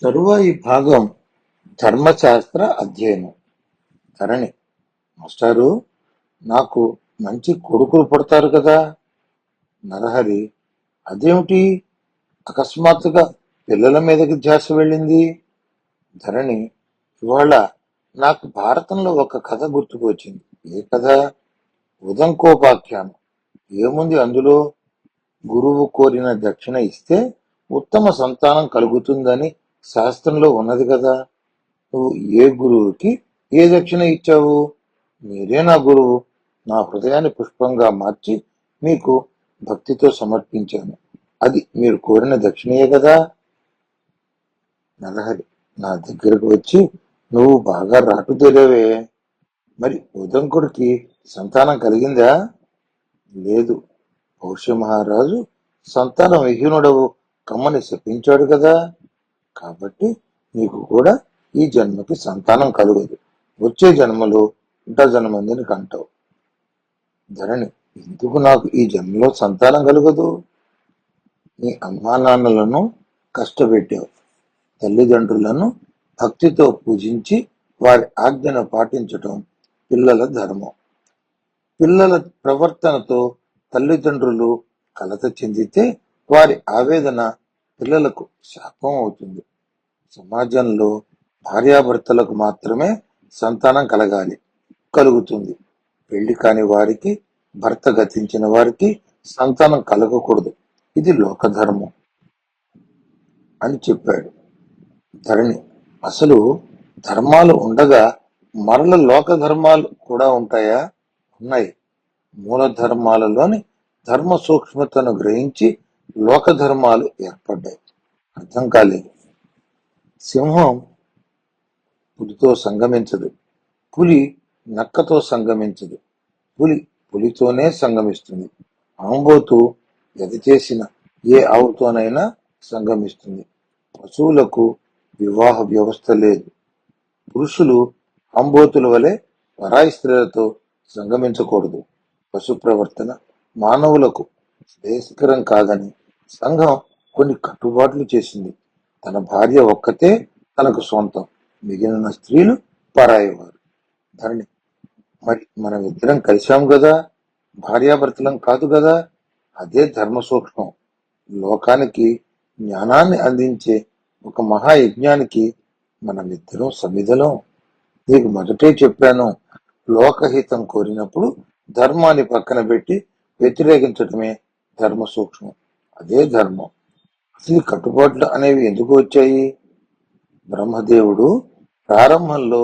తరువాయి భాగం ధర్మశాస్త్ర అధ్యయనం. ధరణి: మాస్టారు, నాకు మంచి కొడుకులు పుడతారు కదా. నరహరి: అదేమిటి అకస్మాత్తుగా పిల్లల మీదకి ధ్యాస వెళ్ళింది? ధరణి: ఇవాళ నాకు భారతంలో ఒక కథ గుర్తుకు వచ్చింది. ఏ కథ? ఉదంకోపాఖ్యానం. ఏముంది అందులో? గురువు కోరిన దక్షిణ ఇస్తే ఉత్తమ సంతానం కలుగుతుందని శాస్త్రంలో ఉన్నది కదా. నువ్వు ఏ గురువుకి ఏ దక్షిణ ఇచ్చావు? మీరే నా గురువు. నా హృదయాన్ని పుష్పంగా మార్చి మీకు భక్తితో సమర్పించాను. అది మీరు కోరిన దక్షిణయే కదా. నరహరి నా దగ్గరకు వచ్చి, నువ్వు బాగా రాటుదేలేవే. మరి ఉదంకుడికి సంతానం కలిగిందా? లేదు. పౌష్య మహారాజు సంతానం విహీనుడవు కమ్మని శపించాడు కదా. కాబట్టి నీకు కూడా ఈ జన్మకి సంతానం కలుగదు. వచ్చే జన్మలో డజన్ మందిని కంటావు. ధరణి: ఎందుకు నాకు ఈ జన్మలో సంతానం కలుగదు? నీ అమ్మా నాన్నలను కష్టపెట్టావు. తల్లిదండ్రులను భక్తితో పూజించి వారి ఆజ్ఞను పాటించటం పిల్లల ధర్మం. పిల్లల ప్రవర్తనతో తల్లిదండ్రులు కలత చెందితే వారి ఆవేదన పిల్లలకు శాపం అవుతుంది. సమాజంలో భార్యాభర్తలకు మాత్రమే సంతానం కలగాలి, కలుగుతుంది. పెళ్లి కాని వారికి, భర్త గతించిన వారికి సంతానం కలగకూడదు. ఇది లోకధర్మం అని చెప్పాడు. ధరణి: అసలు ధర్మాలు ఉండగా మరల లోక ధర్మాలు కూడా ఉంటాయా? ఉన్నాయి. మూల ధర్మాలలోని ధర్మ సూక్ష్మతను గ్రహించి లోక ధర్మాలు ఏర్పడ్డాయి. అర్థం కాలేదు. సింహం పులితో సంగమించదు. పులి నక్కతో సంగమించదు. పులి పులితోనే సంగమిస్తుంది. ఆంబోతు చేసిన ఏ ఆవుతోనైనా సంగమిస్తుంది. పశువులకు వివాహ వ్యవస్థ లేదు. పురుషులు ఆంబోతుల వలె పరాయి స్త్రీలతో సంగమించకూడదు. పశు ప్రవర్తన మానవులకు శ్రేయస్కరం కాదని సంఘం కొన్ని కట్టుబాట్లు చేసింది. తన భార్య ఒక్కతే తనకు సొంతం, మిగిలిన స్త్రీలు పరాయివారు. ధరణి: మరి మనం ఇద్దరం కలిశాం కదా, భార్యాభర్తలం కాదు కదా. అదే ధర్మ సూక్ష్మం. లోకానికి జ్ఞానాన్ని అందించే ఒక మహాయజ్ఞానికి మనమిద్దరం సమిధలం. నీకు మొదటే చెప్పాను, లోకహితం కోరినప్పుడు ధర్మాన్ని పక్కన పెట్టి వ్యతిరేకించటమే ధర్మ సూక్ష్మం. అదే ధర్మం. అసలు కట్టుబాట్లు అనేవి ఎందుకు వచ్చాయి? బ్రహ్మదేవుడు ప్రారంభంలో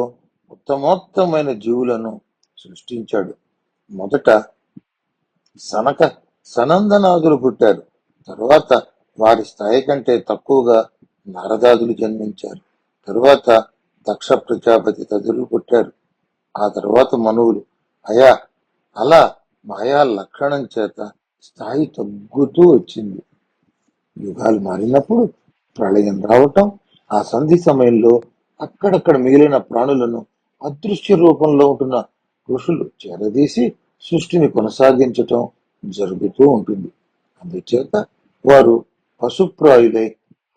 ఉత్తమోత్తమైన జీవులను సృష్టించాడు. మొదట సనక సనందనాదులు పుట్టారు. తరువాత వారి స్థాయి కంటే తక్కువగా నారదాదులు జన్మించారు. తరువాత దక్ష ప్రజాపతి తదులు పుట్టారు. ఆ తర్వాత మనువులు. అలా మాయా లక్షణం చేత స్థాయి తగ్గుతూ వచ్చింది. యుగాలు మారినప్పుడు ప్రళయం రావటం, ఆ సంధి సమయంలో అక్కడక్కడ మిగిలిన ప్రాణులను అదృశ్య రూపంలో ఉంటున్న ఋషులు చేరదీసి సృష్టిని కొనసాగించటం జరుగుతూ ఉంటుంది. అందుచేత వారు పశుప్రాయులై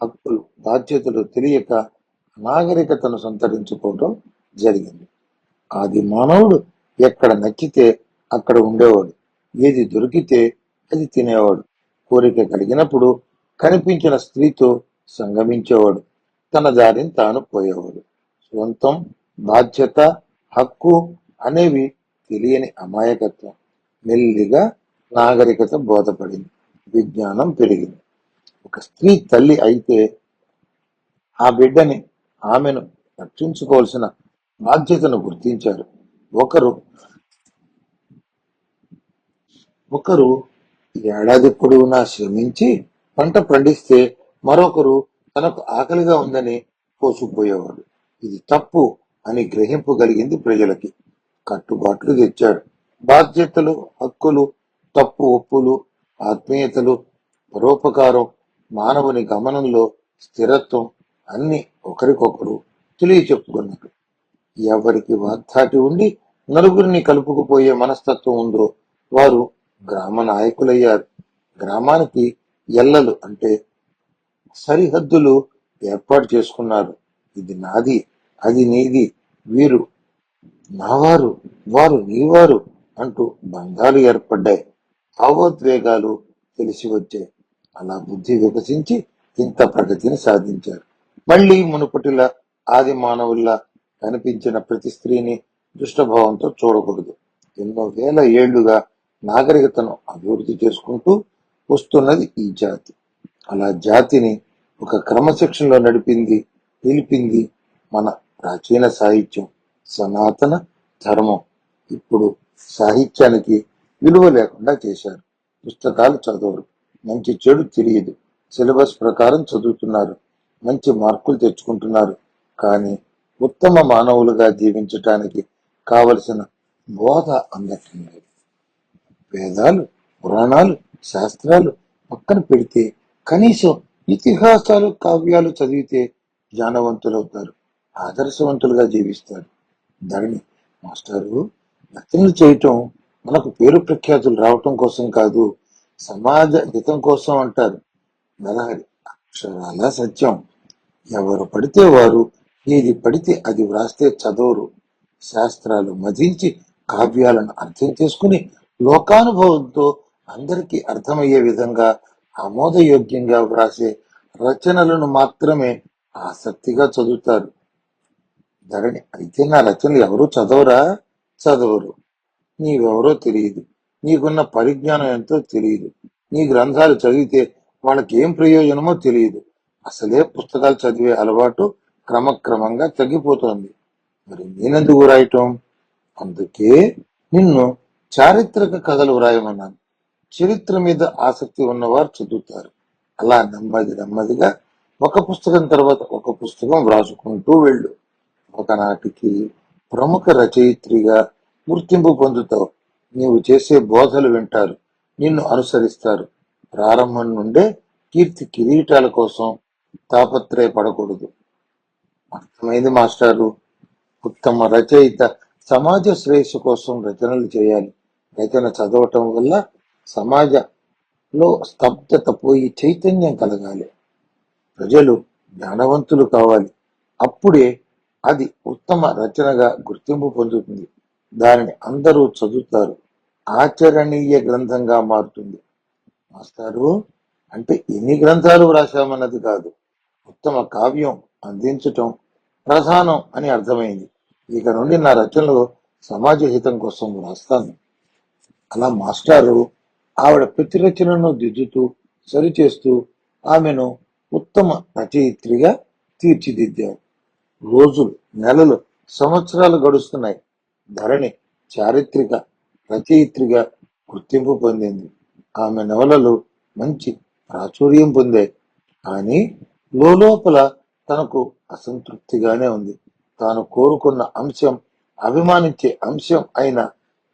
హక్కులు, బాధ్యతలు తెలియక నాగరికతను సంతరించుకోవటం జరిగింది. ఆది మానవుడు ఎక్కడ నచ్చితే అక్కడ ఉండేవాడు. ఏది దొరికితే అది తినేవాడు. కోరిక కలిగినప్పుడు కనిపించిన స్త్రీతో సంగమించేవాడు. తన దారిని తాను పోయేవాడు. స్వంతం, బాధ్యత, హక్కు అనేవి తెలియని అమాయకత్వం. మెల్లిగా నాగరికత బోధపడింది. విజ్ఞానం పెరిగింది. ఒక స్త్రీ తల్లి అయితే ఆ బిడ్డని, ఆమెను రక్షించుకోవాల్సిన బాధ్యతను గుర్తించారు. ఒకరు ఏడాది పొడవునా శ్రమించి పంట పండిస్తే మరొకరు తనకు ఆకలిగా ఉందని పోసుకుపోయేవాడు. ఇది తప్పు అని గ్రహింపు కలిగింది ప్రజలకి. కట్టుబాట్లు తెచ్చాడు. బాధ్యతలు, హక్కులు, తప్పు ఒప్పులు, ఆత్మీయతలు, పరోపకారం, మానవుని గమనంలో స్థిరత్వం అన్ని ఒకరికొకరు తెలియచెప్పుకున్నారు. ఎవరికి వాగ్దాటి ఉండి నలుగురిని కలుపుకుపోయే మనస్తత్వం ఉందో వారు గ్రామ నాయకులయ్యారు. గ్రామానికి ఎల్లలు అంటే సరిహద్దులు ఏర్పాటు చేసుకున్నారు. ఇది నాది, అది నీది, వీరు నావారు, వారు నీవారు అంటూ బంధాలు ఏర్పడ్డాయి. భావోద్వేగాలు తెలిసి వచ్చాయి. అలా బుద్ధి వికసించి ఇంత ప్రగతిని సాధించారు. మళ్ళీ మునుపటిలా ఆది మానవుల్లా కనిపించిన ప్రతి స్త్రీని దుష్టభావంతో చూడకూడదు. ఎన్నో వేల ఏళ్లుగా నాగరికతను అభివృద్ధి చేసుకుంటూ వస్తున్నది ఈ జాతి. అలా జాతిని ఒక క్రమశిక్షణలో నిలిపింది మన ప్రాచీన సాహిత్యం, సనాతన ధర్మం. ఇప్పుడు సాహిత్యానికి విలువ లేకుండా చేశారు. పుస్తకాలు చదవరు, మంచి చెడు తెలియదు, సిలబస్ ప్రకారం చదువుతున్నారు, మంచి మార్కులు తెచ్చుకుంటున్నారు. కానీ ఉత్తమ మానవులుగా జీవించటానికి కావలసిన బోధ అందటం లేదు. వేదాలు, పురాణాలు, శాస్త్రాలు పక్కన పెడితే కనీసం ఇతిహాసాలు, కావ్యాలు చదివితే జ్ఞానవంతులవుతారు, ఆదర్శవంతులుగా జీవిస్తారు. ధరణి మాస్టారు, రచనలు చేయటం మనకు పేరు ప్రఖ్యాతులు రావటం కోసం కాదు, సమాజ హితం కోసం అంటారు. నరహరి అక్షరాల సత్యం. ఎవరు పడితే వారు ఏది పడితే అది వ్రాస్తే చదవరు. శాస్త్రాలు మధించి కావ్యాలను అర్థం చేసుకుని లోకానుభవంతో అందరికీ అర్థమయ్యే విధంగా ఆమోదయోగ్యంగా వ్రాసే రచనలను మాత్రమే ఆసక్తిగా చదువుతారు. ధరణి అయితే నా రచనలు ఎవరు చదవరా? చదవరు. నీవెవరో తెలియదు, నీకున్న పరిజ్ఞానం ఎంతో తెలియదు, నీ గ్రంథాలు చదివితే వాళ్ళకి ఏం ప్రయోజనమో తెలియదు. అసలే పుస్తకాలు చదివే అలవాటు క్రమక్రమంగా తగ్గిపోతోంది. మరి నేనెందుకు రాయటం? అందుకే నిన్ను చారిత్రక కథలు వ్రాయమన్నాను. చరిత్ర మీద ఆసక్తి ఉన్నవారు చదువుతారు. అలా నెమ్మదిగా ఒక పుస్తకం తర్వాత ఒక పుస్తకం వ్రాసుకుంటూ వెళ్ళు. ఒకనాటికి ప్రముఖ రచయిత్రిగా గుర్తింపు పొందుతావు. నీవు చేసే బోధలు వింటారు, నిన్ను అనుసరిస్తారు. ప్రారంభం నుండే కీర్తి కిరీటాల కోసం తాపత్రయపడకూడదు. అర్థమైంది మాస్టారు. ఉత్తమ రచయిత సమాజ శ్రేయస్సు కోసం రచనలు చేయాలి. రచన చదవటం వల్ల సమాజంలో స్తబ్దత పోయి చైతన్యం కలగాలి. ప్రజలు జ్ఞానవంతులు కావాలి. అప్పుడే అది ఉత్తమ రచనగా గుర్తింపు పొందుతుంది. దానిని అందరూ చదువుతారు, ఆచరణీయ గ్రంథంగా మారుతుంది. మాస్టారు, అంటే ఎన్ని గ్రంథాలు వ్రాసామన్నది కాదు, ఉత్తమ కావ్యం అందించటం ప్రధానం అని అర్థమైంది. ఇక నుండి నా రచనలు సమాజ హితం కోసం వ్రాస్తాను. అలా మాస్టారు ఆవిడ ప్రతి రచనను దిద్దుతూ సరిచేస్తూ ఆమెను ఉత్తమ రచయిత్రిగా తీర్చిదిద్దారు. రోజులు, నెలలు, సంవత్సరాలు గడుస్తున్నాయి. ధరణి చారిత్రక రచయిత్రిగా గుర్తింపు పొందింది. ఆమె నవలలు మంచి ప్రాచుర్యం పొందాయి. కానీ లోపల తనకు అసంతృప్తిగానే ఉంది. తాను కోరుకున్న అంశం, అభిమానించే అంశం అయిన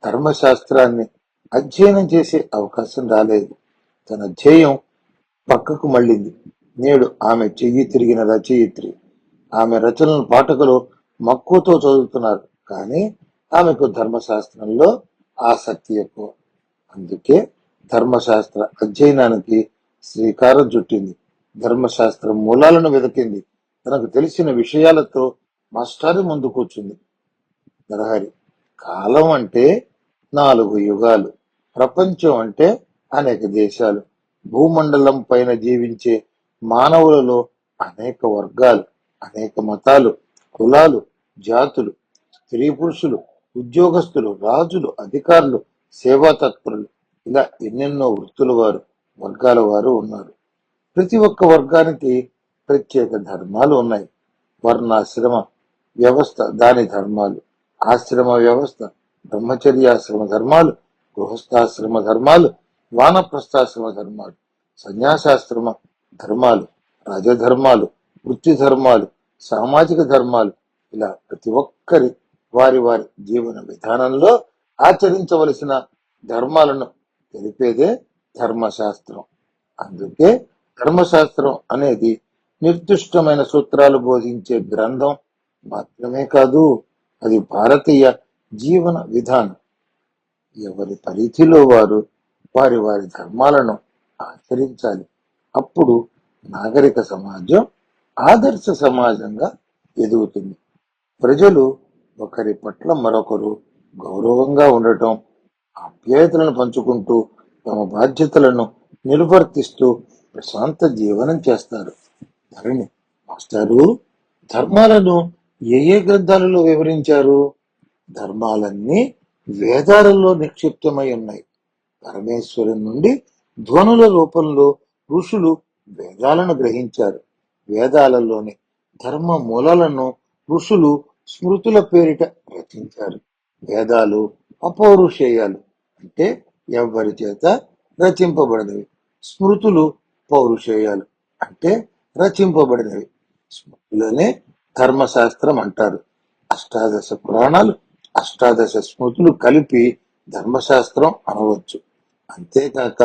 ధర్మశాస్త్రాన్ని అధ్యయనం చేసే అవకాశం రాలేదు. తన ధ్యేయం పక్కకు మళ్ళింది. నేడు ఆమె చెయ్యి తిరిగిన రచయిత్రి. ఆమె రచనలను పాఠకులు మక్కువతో చదువుతున్నారు. కానీ ఆమెకు ధర్మశాస్త్రంలో ఆసక్తి ఎక్కువ. అందుకే ధర్మశాస్త్ర అధ్యయనానికి శ్రీకారం చుట్టింది. ధర్మశాస్త్ర మూలాలను వెతికింది. తనకు తెలిసిన విషయాలతో మాస్టారు ముందు కూర్చుంది. నరహరి, కాలం అంటే 4 యుగాలు, ప్రపంచం అంటే అనేక దేశాలు, భూమండలం పైన జీవించే మానవులలో అనేక వర్గాలు, అనేక మతాలు, కులాలు, జాతులు, స్త్రీ పురుషులు, ఉద్యోగస్తులు, రాజులు, అధికారులు, సేవా తత్పరులు, ఇలా ఎన్నెన్నో వృత్తుల వారు, వర్గాల వారు ఉన్నారు. ప్రతి ఒక్క వర్గానికి ప్రత్యేక ధర్మాలు ఉన్నాయి. వర్ణాశ్రమ వ్యవస్థ దాని ధర్మాలు, ఆశ్రమ వ్యవస్థ, బ్రహ్మచర్యాశ్రమ ధర్మాలు, గృహస్థాశ్రమ ధర్మాలు, వానప్రస్థాశ్రమ ధర్మాలు, సన్యాసాశ్రమ ధర్మాలు, రాజధర్మాలు, వృత్తి ధర్మాలు, సామాజిక ధర్మాలు, ఇలా ప్రతి ఒక్కరి వారి వారి జీవన విధానంలో ఆచరించవలసిన ధర్మాలను తెలిపేదే ధర్మశాస్త్రం. అందుకే ధర్మశాస్త్రం అనేది నిర్దిష్టమైన సూత్రాలు బోధించే గ్రంథం మాత్రమే కాదు, అది భారతీయ జీవన విధానం. ఎవరి పరిధిలో వారు వారి వారి ధర్మాలను ఆచరించాలి. అప్పుడు నాగరిక సమాజం ఆదర్శ సమాజంగా ఎదుగుతుంది. ప్రజలు ఒకరి పట్ల మరొకరు గౌరవంగా ఉండటం, ఆప్యాయతలను పంచుకుంటూ తమ బాధ్యతలను నిర్వర్తిస్తూ ప్రశాంత జీవనం చేస్తారు. ధరణి మాస్టారు, ధర్మాలను ఏ గ్రంథాలలో వివరించారు? ధర్మాలన్నీ వేదాలలో నిక్షిప్తమై ఉన్నాయి. పరమేశ్వరుని నుండి ధ్వనుల రూపంలో ఋషులు వేదాలను గ్రహించారు. వేదాలలోని ధర్మ మూలాలను ఋషులు స్మృతుల పేరిట రచించారు. వేదాలు అపౌరుషేయాలు, అంటే ఎవరి చేత రచింపబడినవి. స్మృతులు పౌరుషేయాలు, అంటే రచింపబడినవి. స్మృతులనే ధర్మశాస్త్రం అంటారు. అష్టాదశ పురాణాలు, అష్టాదశ స్మృతులు కలిపి ధర్మశాస్త్రం అనవచ్చు. అంతేకాక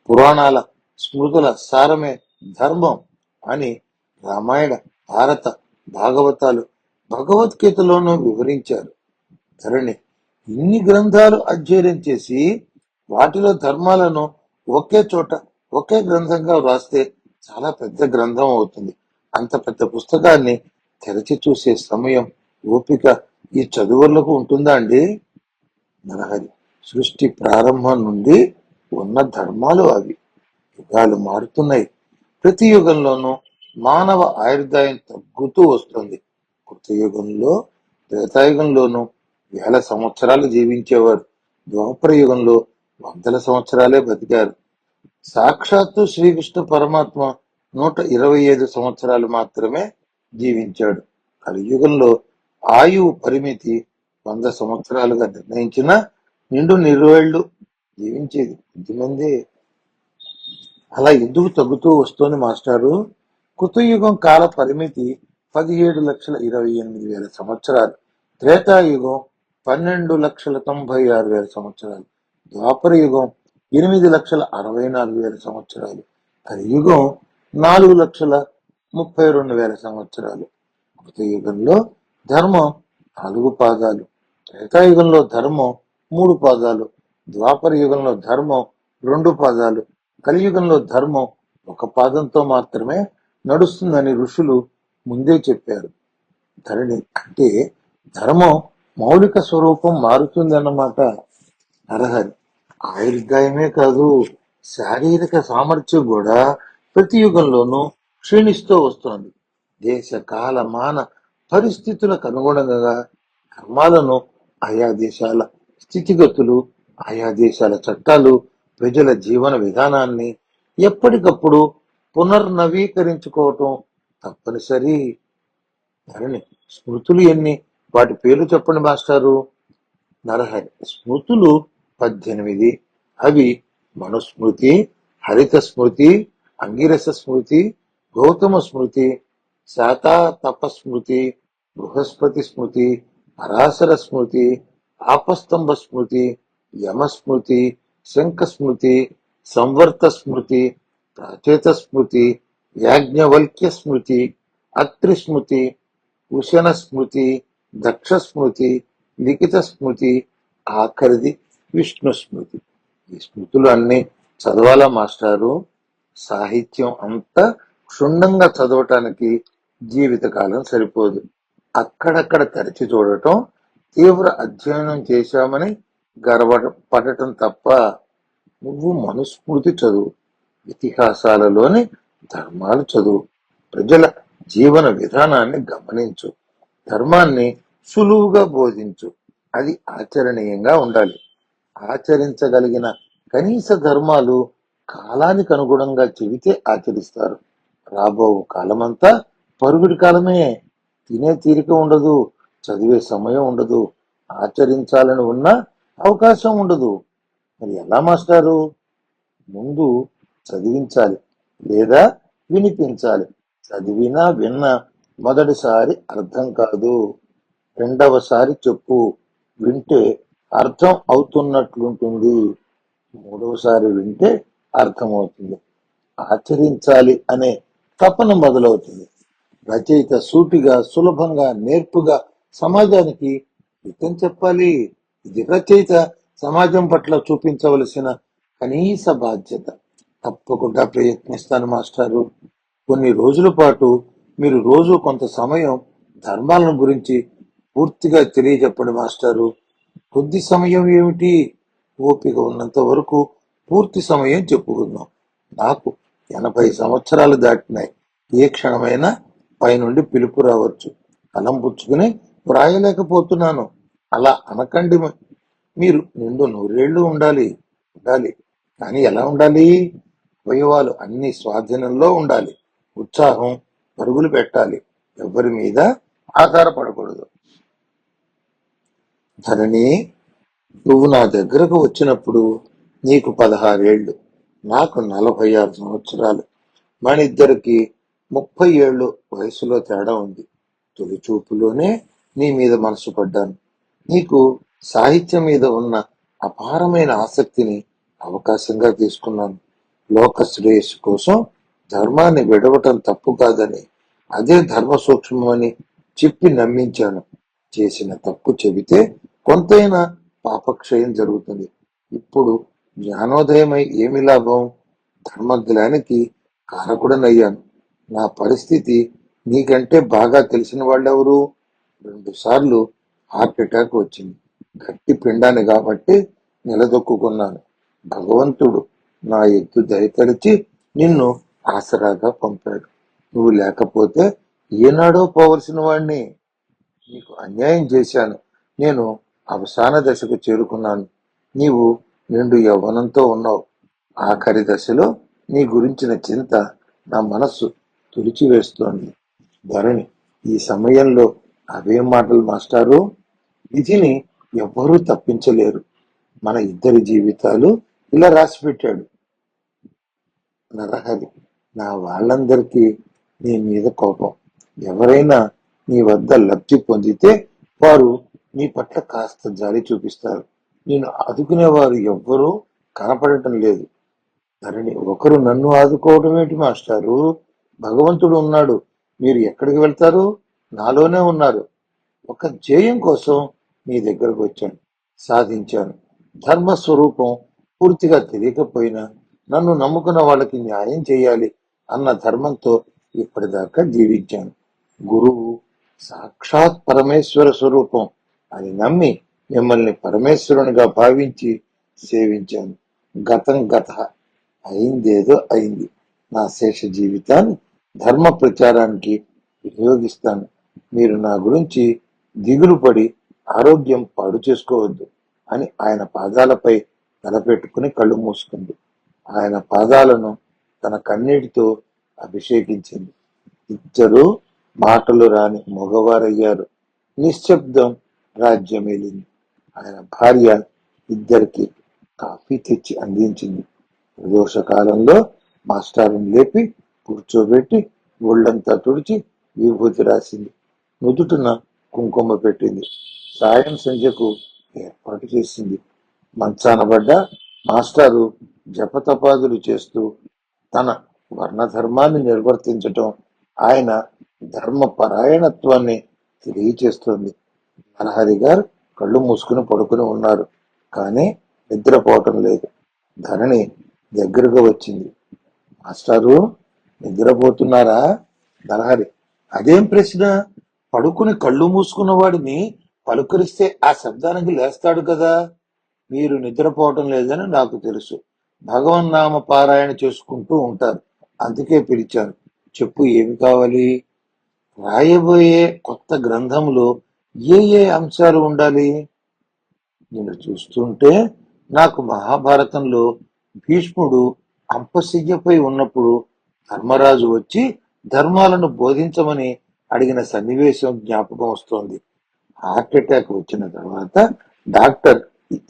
పురాణాల స్మృతుల సారమే ధర్మం అని రామాయణ, భారత, భాగవతాలు, భగవద్గీతలోనూ వివరించారు. ధరణి ఇన్ని గ్రంథాలు అధ్యయనం చేసి వాటిలో ధర్మాలను ఒకే చోట ఒకే గ్రంథంగా వ్రాస్తే చాలా పెద్ద గ్రంథం అవుతుంది. అంత పెద్ద పుస్తకాన్ని తెరచి చూసే సమయం, ఓపిక ఈ చదువులకు ఉంటుందా అండి? నరహరి సృష్టి ప్రారంభం నుండి ఉన్న ధర్మాలు అవి. యుగాలు మారుతున్నాయి. ప్రతి యుగంలోనూ మానవ ఆయుర్దాయం తగ్గుతూ వస్తుంది. కృతయుగంలో, త్రేతాయుగంలోనూ వేల సంవత్సరాలు జీవించేవారు. ద్వాపర యుగంలో వందల సంవత్సరాలే బతికారు. సాక్షాత్తు శ్రీకృష్ణ పరమాత్మ 125 సంవత్సరాలు మాత్రమే జీవించాడు. కలియుగంలో ఆయువు పరిమితి 100 సంవత్సరాలుగా నిర్ణయించిన నిండు నిర్వేళ్లు జీవించేది కొద్దిమంది. అలా ఎందుకు తగ్గుతూ వస్తోంది మాస్టారు? కృతయుగం కాల పరిమితి 17,28,000 సంవత్సరాలు. త్రేతాయుగం 12,96,000 సంవత్సరాలు. ద్వాపర యుగం 8,64,000 సంవత్సరాలు. కలియుగం 4,32,000 సంవత్సరాలు. కృతయుగంలో ధర్మం 4 పాదాలు, త్రేతాయుగంలో ధర్మం 3 పాదాలు, ద్వాపర యుగంలో ధర్మం 2 పాదాలు, కలియుగంలో ధర్మం 1 పాదంతో మాత్రమే నడుస్తుందని ఋషులు ముందే చెప్పారు. ధరణి అంటే ధర్మం మౌలిక స్వరూపం మారుతుందన్నమాట. నరహరి ఆయుర్దాయమే కాదు, శారీరక సామర్థ్యం కూడా ప్రతి యుగంలోనూ క్షీణిస్తూ వస్తోంది. దేశ కాల మాన పరిస్థితులకు అనుగుణంగా ధర్మాలను, ఆయా దేశాల స్థితిగతులు, ఆయా దేశాల చట్టాలు, ప్రజల జీవన విధానాన్ని ఎప్పటికప్పుడు పునర్నవీకరించుకోవటం తప్పనిసరి. ధరణి స్మృతులు ఎన్ని? వాటి పేర్లు చెప్పండి మాస్టారు. నరహరి స్మృతులు 18. అవి మనుస్మృతి, హరిత స్మృతి, అంగిరస స్మృతి, గౌతమ స్మృతి, శాతాతపస్మృతి, బృహస్పతి స్మృతి, పరాశర స్మృతి, ఆపస్తంభ స్మృతి, యమస్మృతి, శంఖ స్మృతి, సంవర్త స్మృతి, ప్రాచేత స్మృతి, యాజ్ఞవల్క్య స్మృతి, అత్రి స్మృతి, ఉశన స్మృతి, దక్ష స్మృతి, లిఖిత స్మృతి, ఆఖరిది విష్ణు స్మృతి. ఈ స్మృతులు అన్ని చదవాలా మాస్టారు? సాహిత్యం అంతా క్షుణ్ణంగా చదవటానికి జీవితకాలం సరిపోదు. అక్కడక్కడ తరచి చూడటం, తీవ్ర అధ్యయనం చేశామని గర్వపడటం తప్ప. నువ్వు మనుస్మృతి చదువు, ఇతిహాసాలలోని ధర్మాలు చదువు, ప్రజల జీవన విధానాన్ని గమనించు, ధర్మాన్ని సులువుగా బోధించు. అది ఆచరణీయంగా ఉండాలి. ఆచరించగలిగిన కనీస ధర్మాలు కాలానికి అనుగుణంగా చెబితే ఆచరిస్తారు. రాబో కాలమంతా పరుగుడి కాలమే. తినే తీరిక ఉండదు, చదివే సమయం ఉండదు, ఆచరించాలని ఉన్న అవకాశం ఉండదు. మరి ఎలా మాస్టారు? ముందు చదివించాలి లేదా వినిపించాలి. చదివినా విన్నా మొదటిసారి అర్థం కాదు, రెండవసారి చెప్పు, వింటే అర్థం అవుతున్నట్లుంటుంది, మూడవసారి వింటే అర్థమవుతుంది, ఆచరించాలి అనే తపన మొదలవుతుంది. రచయిత సూటిగా, సులభంగా, నేర్పుగా సమాజానికి హితం చెప్పాలి. ఇది రచయిత సమాజం పట్ల చూపించవలసిన కనీస బాధ్యత. తప్పకుండా ప్రయత్నిస్తాను మాస్టారు. కొన్ని రోజుల పాటు మీరు రోజు కొంత సమయం ధర్మాలను గురించి పూర్తిగా తెలియజెప్పండి మాస్టారు. కొద్ది సమయం ఏమిటి? ఓపిక ఉన్నంత వరకు పూర్తి సమయం చెప్పుకుందాం. నాకు 80 సంవత్సరాలు దాటినాయి. ఏ క్షణమైనా పైనుండి పిలుపు రావచ్చు. కలం పుచ్చుకుని వ్రాయలేకపోతున్నాను. అలా అనకండి. మీరు నిండు నూరేళ్లు ఉండాలి ఉండాలి కానీ ఎలా ఉండాలి? అవయవాలు అన్ని స్వాధీనంలో ఉండాలి. ఉత్సాహం పరుగులు పెట్టాలి. ఎవరి మీద ఆధారపడకూడదు. ధరణి, నువ్వు నా దగ్గరకు వచ్చినప్పుడు నీకు 16 ఏళ్ళు, నాకు 46 సంవత్సరాలు. మనిద్దరికి 30 ఏళ్ళు వయసులో తేడా ఉంది. తొలి చూపులోనే నీ మీద మనసు పడ్డాను. నీకు సాహిత్యం మీద ఉన్న అపారమైన ఆసక్తిని అవకాశంగా తీసుకున్నాను. లోక శ్రేయస్సు కోసం ధర్మాన్ని విడవటం తప్పు కాదని, అదే ధర్మ సూక్ష్మమని చెప్పి నమ్మించాను. చేసిన తప్పు చెబితే కొంతైనా పాపక్షయం జరుగుతుంది. ఇప్పుడు జ్ఞానోదయమై ఏమి లాభం? ధర్మజ్ఞానికి కారకుడనయ్యాను. నా పరిస్థితి నీకంటే బాగా తెలిసిన వాళ్ళెవరు? 2 సార్లు హార్ట్ అటాక్ వచ్చింది. గట్టి పిండాన్ని కాబట్టి నిలదొక్కున్నాను. భగవంతుడు నా ఎత్తు దయతలిచి నిన్ను ఆసరాగా పంపాడు. నువ్వు లేకపోతే ఏనాడో పోవలసిన వాణ్ణి. నీకు అన్యాయం చేశాను. నేను అవసాన దశకు చేరుకున్నాను. నీవు నిండు యవ్వనంతో ఉన్నావు. ఆఖరి దశలో నీ గురించిన చింత నా మనస్సు తుడిచివేస్తోంది. ధరణి, ఈ సమయంలో అవేం మాటలు మాస్టారు? విధిని ఎవ్వరూ తప్పించలేరు. మన ఇద్దరి జీవితాలు ఇలా రాసిపెట్టాడు నరహరి. నా వాళ్ళందరికీ నీ మీద కోపం. ఎవరైనా నీ వద్ద లబ్ధి పొందితే వారు నీ పట్ల కాస్త జాలి చూపిస్తారు. నేను ఆదుకునేవారు ఎవ్వరూ కనపడటం లేదు. ధరణి, ఒకరు నన్ను ఆదుకోవడం ఏంటి మాస్టారు? భగవంతుడు ఉన్నాడు. మీరు ఎక్కడికి వెళ్తారు? నాలోనే ఉన్నారు. ఒక ధ్యేయం కోసం మీ దగ్గరకు వచ్చాను, సాధించాను. ధర్మస్వరూపం పూర్తిగా తెలియకపోయినా నన్ను నమ్ముకున్న వాళ్ళకి న్యాయం చేయాలి అన్న ధర్మంతో ఇప్పటిదాకా జీవించాను. గురువు సాక్షాత్ పరమేశ్వర స్వరూపం అని నమ్మి మిమ్మల్ని పరమేశ్వరునిగా భావించి సేవించాను. గతం గత, అయిందేదో అయింది. నా శేష జీవితాన్ని ధర్మ ప్రచారానికి వినియోగిస్తాను. మీరు నా గురించి దిగులు పడి ఆరోగ్యం పాడు చేసుకోవద్దు అని ఆయన పాదాలపై తలపెట్టుకుని కళ్ళు మూసుకుంది. ఆయన పాదాలను తన కన్నీటితో అభిషేకించింది. ఇద్దరు మాటలు రాని మగవారయ్యారు. నిశ్శబ్దం రాజ్యమేలింది. ఆయన భార్య ఇద్దరికి కాఫీ తెచ్చి అందించింది. ప్రదోషకాలంలో మాస్టారుని లేపి కూర్చోబెట్టి ఒళ్ళంతా తుడిచి విభూతి రాసింది. నుదుటిన కుంకుమ పెట్టింది. సాయం సంధ్యకు ఏర్పాటు చేసింది. మంచాన పడ్డ మాస్టారు జపతపాదులు చేస్తూ తన వర్ణధర్మాన్ని నిర్వర్తించటం ఆయన ధర్మ పరాయణత్వాన్ని తెలియచేస్తోంది. నరహరి గారు కళ్ళు మూసుకుని పడుకుని ఉన్నారు, కానీ నిద్రపోవటం లేదు. ధరణి దగ్గరగా వచ్చింది. మాస్టారు, నిద్రపోతున్నారా? నరహరి, అదేం ప్రశ్న? పడుకుని కళ్ళు మూసుకున్న వాడిని పలుకరిస్తే ఆ శబ్దానికి లేస్తాడు కదా. మీరు నిద్రపోవటం లేదని నాకు తెలుసు. భగవన్నామ పారాయణ చేసుకుంటూ ఉంటారు, అందుకే పిలిచాను. చెప్పు, ఏమి కావాలి? రాయబోయే కొత్త గ్రంథంలో ఏ ఏ అంశాలు ఉండాలి? నేను చూస్తుంటే నాకు మహాభారతంలో భీష్ముడు అంపశయ్యపై ఉన్నప్పుడు ధర్మరాజు వచ్చి ధర్మాలను బోధించమని అడిగిన సన్నివేశం జ్ఞాపకం వస్తోంది. హార్ట్ అటాక్ వచ్చిన తర్వాత డాక్టర్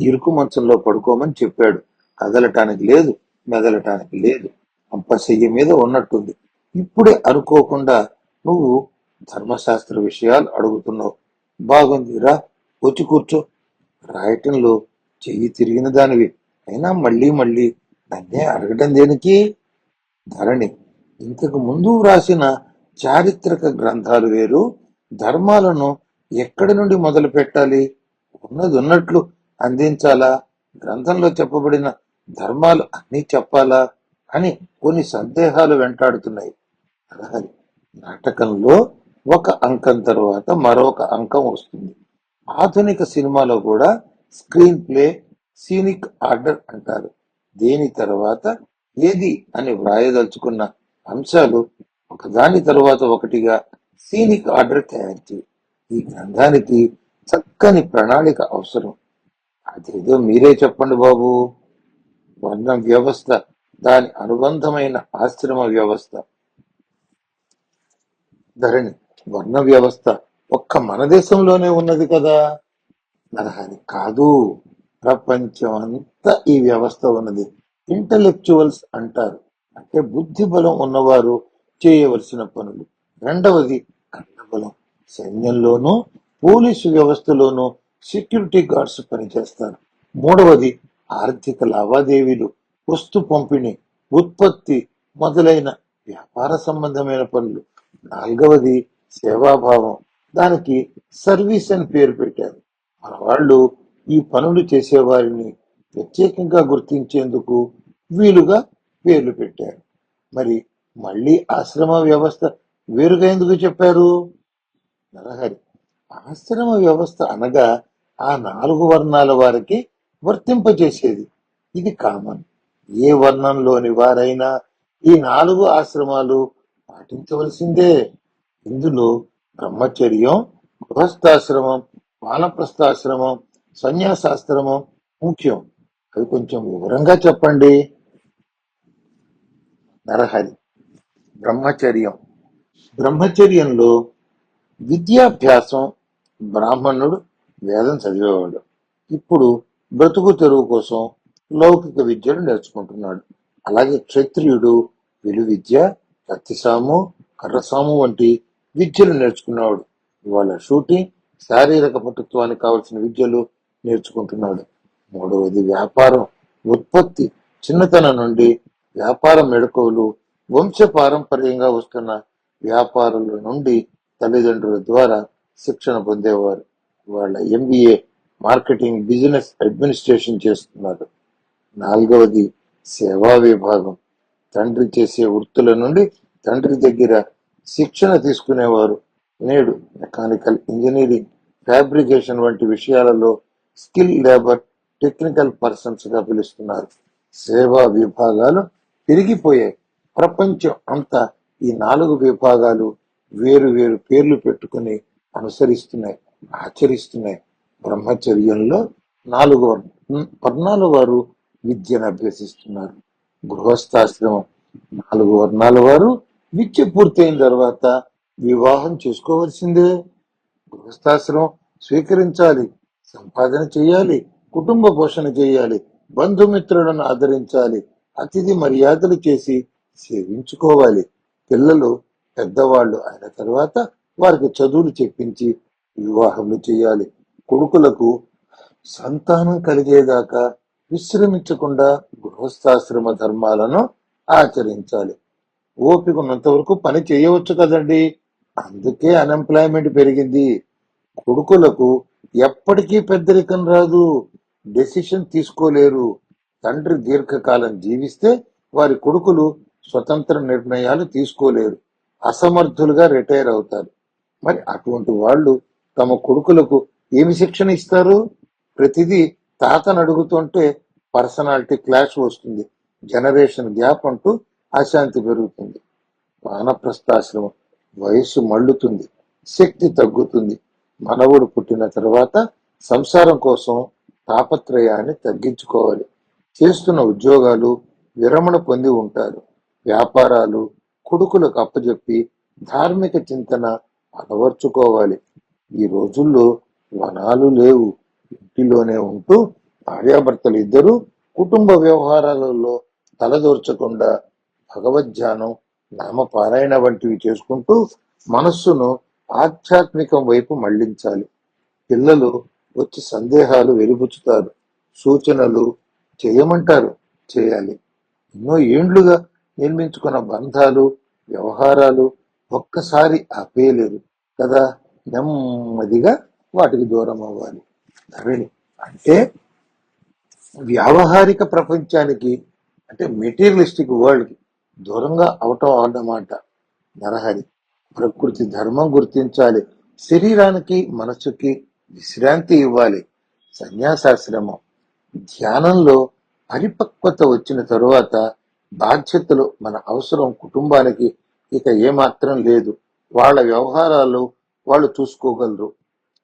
ఇరుకు మంచంలో పడుకోమని చెప్పాడు. కదలటానికి లేదు, మెదలటానికి లేదు. అంపశయ్య మీద ఉన్నట్టుంది. ఇప్పుడే అనుకోకుండా నువ్వు ధర్మశాస్త్ర విషయాలు అడుగుతున్నావు. బాగుంది, రా, వచ్చి కూర్చో. రాయటంలో చెయ్యి తిరిగిన దానివి అయినా మళ్ళీ మళ్ళీ నన్నే అడగటం దేనికి? ధరణి, ఇంతకు ముందు వ్రాసిన చారిత్రక గ్రంథాలు వేరు. ధర్మాలను ఎక్కడి నుండి మొదలు పెట్టాలి? ఉన్నది ఉన్నట్లు అందించాలా? గ్రంథంలో చెప్పబడిన ధర్మాలు అన్నీ చెప్పాలా అని కొన్ని సందేహాలు వెంటాడుతున్నాయి. నరహరి, నాటకంలో ఒక అంకం తర్వాత మరొక అంకం వస్తుంది. ఆధునిక సినిమాలో కూడా స్క్రీన్ ప్లే సీనిక్ ఆర్డర్ అంటారు. దేని తర్వాత ఏది అని వ్రాయదలుచుకున్న అంశాలు ఒకదాని తర్వాత ఒకటిగా సీనిక్ ఆర్డర్ తయారు చేయి. ఈ గ్రంథానికి చక్కని ప్రణాళిక అవసరం. అదేదో మీరే చెప్పండి బాబు. వర్ణ వ్యవస్థ, దాని అనుబంధమైన ఆశ్రమ వ్యవస్థ. ధరణి, వర్ణ వ్యవస్థ ఒక్క మన దేశంలోనే ఉన్నది కదా. నరహరి, కాదు, ప్రపంచం అంతా ఈ వ్యవస్థ ఉన్నది. ఇంటలెక్చువల్స్ అంటారు, అంటే బుద్ధి బలం ఉన్నవారు చేయవలసిన పనులు. రెండవది కండబలం. సైన్యంలోనూ పోలీసు వ్యవస్థలోనూ సెక్యూరిటీ గార్డ్స్ పనిచేస్తారు. మూడవది ఆర్థిక లావాదేవీలు, వస్తు పంపిణీ, ఉత్పత్తి మొదలైన వ్యాపార సంబంధమైన పనులు. నాలుగవది సేవాభావం. దానికి సర్వీస్ అని పేరు పెట్టారు. మన వాళ్ళు ఈ పనులు చేసేవారిని ప్రత్యేకంగా గుర్తించేందుకు వీలుగా పేర్లు పెట్టారు. మరి మళ్ళీ ఆశ్రమ వ్యవస్థ వేరుగా ఎందుకు చెప్పారు? నరహరి, ఆశ్రమ వ్యవస్థ అనగా ఆ 4 వర్ణాల వారికి వర్తింపజేసేది. ఇది కామన్. ఏ వర్ణంలోని వారైనా ఈ 4 ఆశ్రమాలు పాటించవలసిందే. ఇందులో బ్రహ్మచర్యం, గృహస్థాశ్రమం, వానప్రస్థాశ్రమం, సన్యాసాశ్రమం ముఖ్యం. అవి కొంచెం వివరంగా చెప్పండి. నరహరి, బ్రహ్మచర్యం. బ్రహ్మచర్యంలో విద్యాభ్యాసం. బ్రాహ్మణుడు వేదం చదివేవాడు. ఇప్పుడు బ్రతుకు తెరువు కోసం లౌకిక విద్యను నేర్చుకుంటున్నాడు. అలాగే క్షత్రియుడు విలువిద్య, కత్తిసాము, కర్రసాము వంటి విద్యలు నేర్చుకున్నాడు. ఇవాళ షూటింగ్, శారీరక పటుత్వానికి కావలసిన విద్యలు నేర్చుకుంటున్నాడు. మూడవది వ్యాపారం, ఉత్పత్తి. చిన్నతనం నుండి వ్యాపార మెళకువలు, వంశ పారంపర్యంగా వస్తున్న వ్యాపారుల నుండి తల్లిదండ్రుల ద్వారా శిక్షణ పొందేవారు. వాళ్ళ MBA మార్కెటింగ్, బిజినెస్ అడ్మినిస్ట్రేషన్ చేస్తున్నారు. నాలుగవది సేవా విభాగం. తండ్రి చేసే వృత్తుల నుండి తండ్రి దగ్గర శిక్షణ తీసుకునేవారు నేడు మెకానికల్ ఇంజనీరింగ్, ఫ్యాబ్రికేషన్ వంటి విషయాలలో స్కిల్ లేబర్, టెక్నికల్ పర్సన్స్ గా పిలుస్తున్నారు. సేవా విభాగాలు పెరిగిపోయాయి. ప్రపంచం అంతా ఈ 4 విభాగాలు వేరు వేరు పేర్లు పెట్టుకుని అనుసరిస్తున్నాయి, ఆచరిస్తున్నాయి. బ్రహ్మచర్యంలో 4 వర్ణాల వారు విద్యను అభ్యసిస్తున్నారు. గృహస్థాశ్రమం 4 వర్ణాల వారు విద్య పూర్తయిన తర్వాత వివాహం చేసుకోవలసిందే. గృహస్థాశ్రమం స్వీకరించాలి, సంపాదన చేయాలి, కుటుంబ పోషణ చేయాలి, బంధుమిత్రులను ఆదరించాలి, అతిథి మర్యాదలు చేసి సేవించుకోవాలి. పిల్లలు పెద్దవాళ్ళు అయిన తర్వాత వారికి చదువులు చెప్పించి వివాహములు చేయాలి. కొడుకులకు సంతానం కలిగేదాకా విశ్రమించకుండా గృహస్థాశ్రమ ధర్మాలను ఆచరించాలి. ఓపిక ఉన్నంత వరకు పని చేయవచ్చు కదండి. అందుకే అన్ఎంప్లాయ్మెంట్ పెరిగింది. కొడుకులకు ఎప్పటికీ పెద్దరికం రాదు, డెసిషన్ తీసుకోలేరు. తండ్రి దీర్ఘకాలం జీవిస్తే వారి కొడుకులు స్వతంత్ర నిర్ణయాలు తీసుకోలేరు, అసమర్థులుగా రిటైర్ అవుతారు. మరి అటువంటి వాళ్ళు తమ కొడుకులకు ఏమి శిక్షణ ఇస్తారు? ప్రతిదీ తాతను అడుగుతుంటే పర్సనాలిటీ క్లాష్ వస్తుంది, జనరేషన్ గ్యాప్ అంటూ అశాంతి పెరుగుతుంది. వానప్రస్థాశ్రమం వయస్సు మళ్ళుతుంది, శక్తి తగ్గుతుంది. మనవుడు పుట్టిన తర్వాత సంసారం కోసం తాపత్రయాన్ని తగ్గించుకోవాలి. చేస్తున్న ఉద్యోగాలు విరమణ పొంది ఉంటారు. వ్యాపారాలు కొడుకులకు అప్పజెప్పి ధార్మిక చింతన అలవర్చుకోవాలి. ఈ రోజుల్లో వనాలు లేవు. ఇంటిలోనే ఉంటూ భార్యాభర్తలు ఇద్దరు కుటుంబ వ్యవహారాలలో తలదూర్చకుండా భగవద్ధ్యానం, నామపారాయణ వంటివి చేసుకుంటూ మనస్సును ఆధ్యాత్మికం వైపు మళ్లించాలి. పిల్లలు వచ్చి సందేహాలు వెలిబుచ్చుతారు, సూచనలు చేయమంటారు, చేయాలి. ఎన్నో ఏండ్లుగా నిర్మించుకున్న బంధాలు, వ్యవహారాలు ఒక్కసారి ఆపేయలేరు కదా. నెమ్మదిగా వాటికి దూరం అవ్వాలి. ధరణి, అంటే వ్యావహారిక ప్రపంచానికి, అంటే మెటీరియలిస్టిక్ వరల్డ్ కి దూరంగా అవటం అన్నమాట. నరహరి, ప్రకృతి ధర్మం గుర్తించాలి. శరీరానికి మనసుకి విశ్రాంతి ఇవ్వాలి. సన్యాసాశ్రమం ధ్యానంలో పరిపక్వత వచ్చిన తరువాత బాధ్యతలు మన అవసరం కుటుంబానికి ఇక ఏమాత్రం లేదు. వాళ్ళ వ్యవహారాలు వాళ్ళు చూసుకోగలరు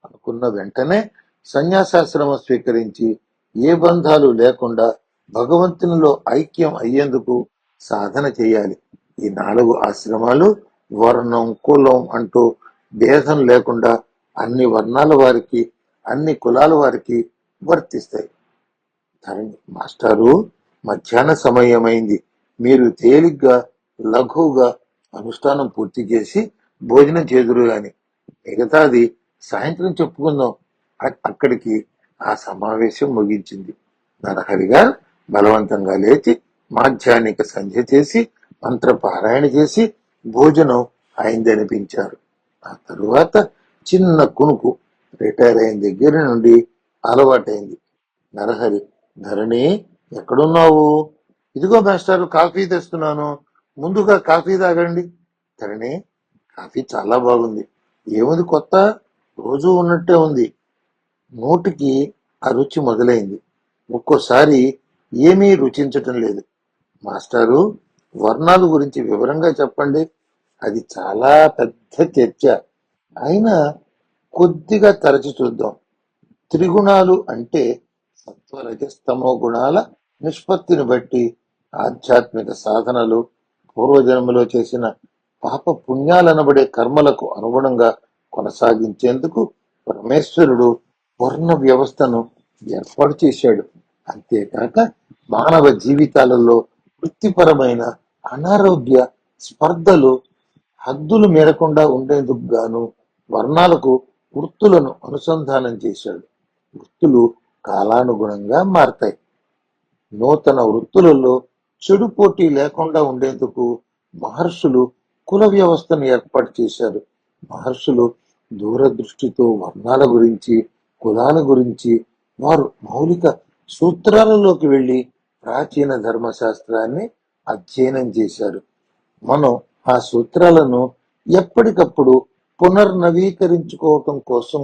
అనుకున్న వెంటనే సన్యాసాశ్రమం స్వీకరించి ఏ బంధాలు లేకుండా భగవంతునిలో ఐక్యం అయ్యేందుకు సాధన చేయాలి. ఈ 4 ఆశ్రమాలు వర్ణం కులం అంటూ భేదం లేకుండా అన్ని వర్ణాల వారికి అన్ని కులాల వారికి వర్తిస్తాయి. ధరణి మాస్టారు, మధ్యాహ్న సమయమైంది. మీరు తేలిగ్గా లఘువుగా అనుష్ఠానం పూర్తి చేసి భోజనం చేదురు గాని మిగతాది సాయంత్రం చెప్పుకుందాం. అక్కడికి ఆ సమావేశం ముగించింది. నరహరిగా బలవంతంగా లేచి మాధ్యాహ్నిక సంధ్య చేసి మంత్రపారాయణ చేసి భోజనం అయిందనిపించారు. ఆ తరువాత చిన్న కునుకు రిటైర్ అయిన దగ్గర నుండి అలవాటైంది. నరహరి, ధరణి ఎక్కడున్నావు? ఇదిగో మాస్టారు, కాఫీ తెస్తున్నాను, ముందుగా కాఫీ తాగండి. ధరణి, కాఫీ చాలా బాగుంది. ఏముంది కొత్త? రోజు ఉన్నట్టే ఉంది. నోటికి ఆ రుచి మొదలైంది. ఒక్కోసారి ఏమీ రుచించటం లేదు. మాస్టారు, వర్ణాల గురించి వివరంగా చెప్పండి. అది చాలా పెద్ద చర్చ. అయినా కొద్దిగా తరచి చూద్దాం. త్రిగుణాలు అంటే సత్వరజస్తమో గుణాల నిష్పత్తిని బట్టి ఆధ్యాత్మిక సాధనలు పూర్వజన్మలో చేసిన పాప పుణ్యాలనబడే కర్మలకు అనుగుణంగా కొనసాగించేందుకు పరమేశ్వరుడు వర్ణ వ్యవస్థను ఏర్పాటు చేశాడు. అంతేకాక మానవ జీవితాలలో వృత్తిపరమైన అనారోగ్య స్పర్ధలు హద్దులు మేరకుండా ఉండేందుకు గాను వర్ణాలకు వృత్తులను అనుసంధానం చేశాడు. వృత్తులు కాలానుగుణంగా మారతాయి. నూతన వృత్తులలో చెడు పోటీ లేకుండా ఉండేందుకు మహర్షులు కుల వ్యవస్థను ఏర్పాటు చేశారు. మహర్షులు దూరదృష్టితో వర్ణాల గురించి కులాల గురించి వారు మౌలిక సూత్రాలలోకి వెళ్లి ప్రాచీన ధర్మశాస్త్రాన్ని అధ్యయనం చేశారు. మనం ఆ సూత్రాలను ఎప్పటికప్పుడు పునర్నవీకరించుకోవటం కోసం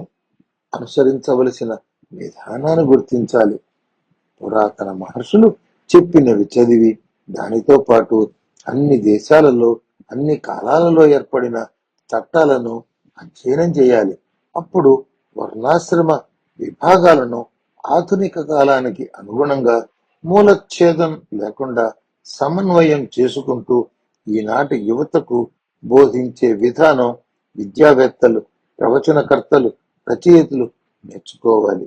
అనుసరించవలసిన విధానాన్ని గుర్తించాలి. పురాతన మహర్షులు చెప్పినవి చదివి దానితో పాటు అన్ని దేశాలలో అన్ని కాలాలలో ఏర్పడిన చట్టాలను అధ్యయనం చేయాలి. అప్పుడు వర్ణాశ్రమ విభాగాలను ఆధునిక కాలానికి అనుగుణంగా మూలఛేదం లేకుండా సమన్వయం చేసుకుంటూ ఈనాటి యువతకు బోధించే విధానం విద్యావేత్తలు, ప్రవచనకర్తలు, రచయితలు నేర్చుకోవాలి.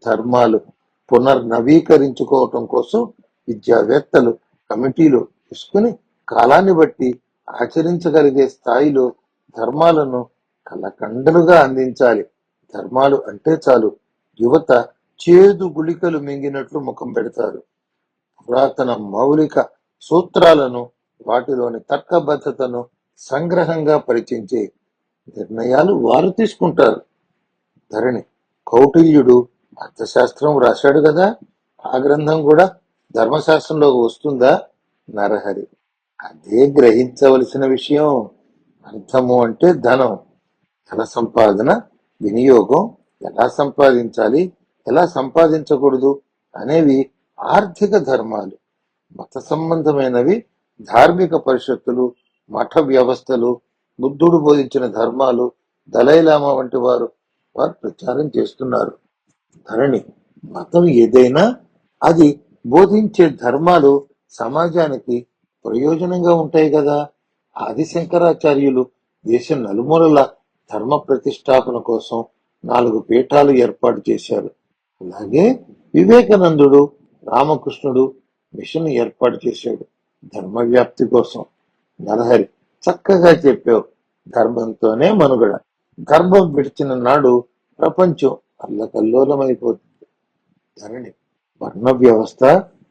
ధర్మాలు పునర్నవీకరించుకోవటం కోసం విద్యావేత్తలు కమిటీలు తీసుకుని కాలాన్ని బట్టి ఆచరించగలిగే స్థాయిలో ధర్మాలను కలకండలుగా అందించాలి. ధర్మాలు అంటే చాలు యువత చేదు గుళికలు మింగినట్లు ముఖం పెడతారు. పురాతన మౌలిక సూత్రాలను వాటిలోని తర్కబద్ధతను సంగ్రహంగా పరిచయించే నిర్ణయాలు వారు తీసుకుంటారు. ధరణి, కౌటిల్యుడు అర్థశాస్త్రం రాశాడు కదా, ఆ గ్రంథం కూడా ధర్మశాస్త్రంలో వస్తుందా? నరహరి, అదే గ్రహించవలసిన విషయం. అర్థము అంటే ధనం, ధన సంపాదన, వినియోగం, ఎలా సంపాదించాలి, ఎలా సంపాదించకూడదు అనేవి ఆర్థిక ధర్మాలు. మత సంబంధమైనవి ధార్మిక పరిషత్తులు, మఠ వ్యవస్థలు, బుద్ధుడు బోధించిన ధర్మాలు దలైలామా వంటి వారు ప్రచారం చేస్తున్నారు. ధరణి, మతం ఏదైనా అది బోధించే ధర్మాలు సమాజానికి ప్రయోజనంగా ఉంటాయి కదా. ఆది శంకరాచార్యులు దేశం నలుమూలల ధర్మ ప్రతిష్టాపన కోసం 4 పీఠాలు ఏర్పాటు చేశారు. అలాగే వివేకానందుడు, రామకృష్ణుడు మిషన్ ఏర్పాటు చేశాడు ధర్మ వ్యాప్తి కోసం. నరహరి, చక్కగా చెప్పావు. ధర్మంతోనే మనుగడ. ధర్మం విడిచిన నాడు ప్రపంచం అల్లకల్లోలమైపోతుంది. ధరణి, వర్ణ వ్యవస్థ,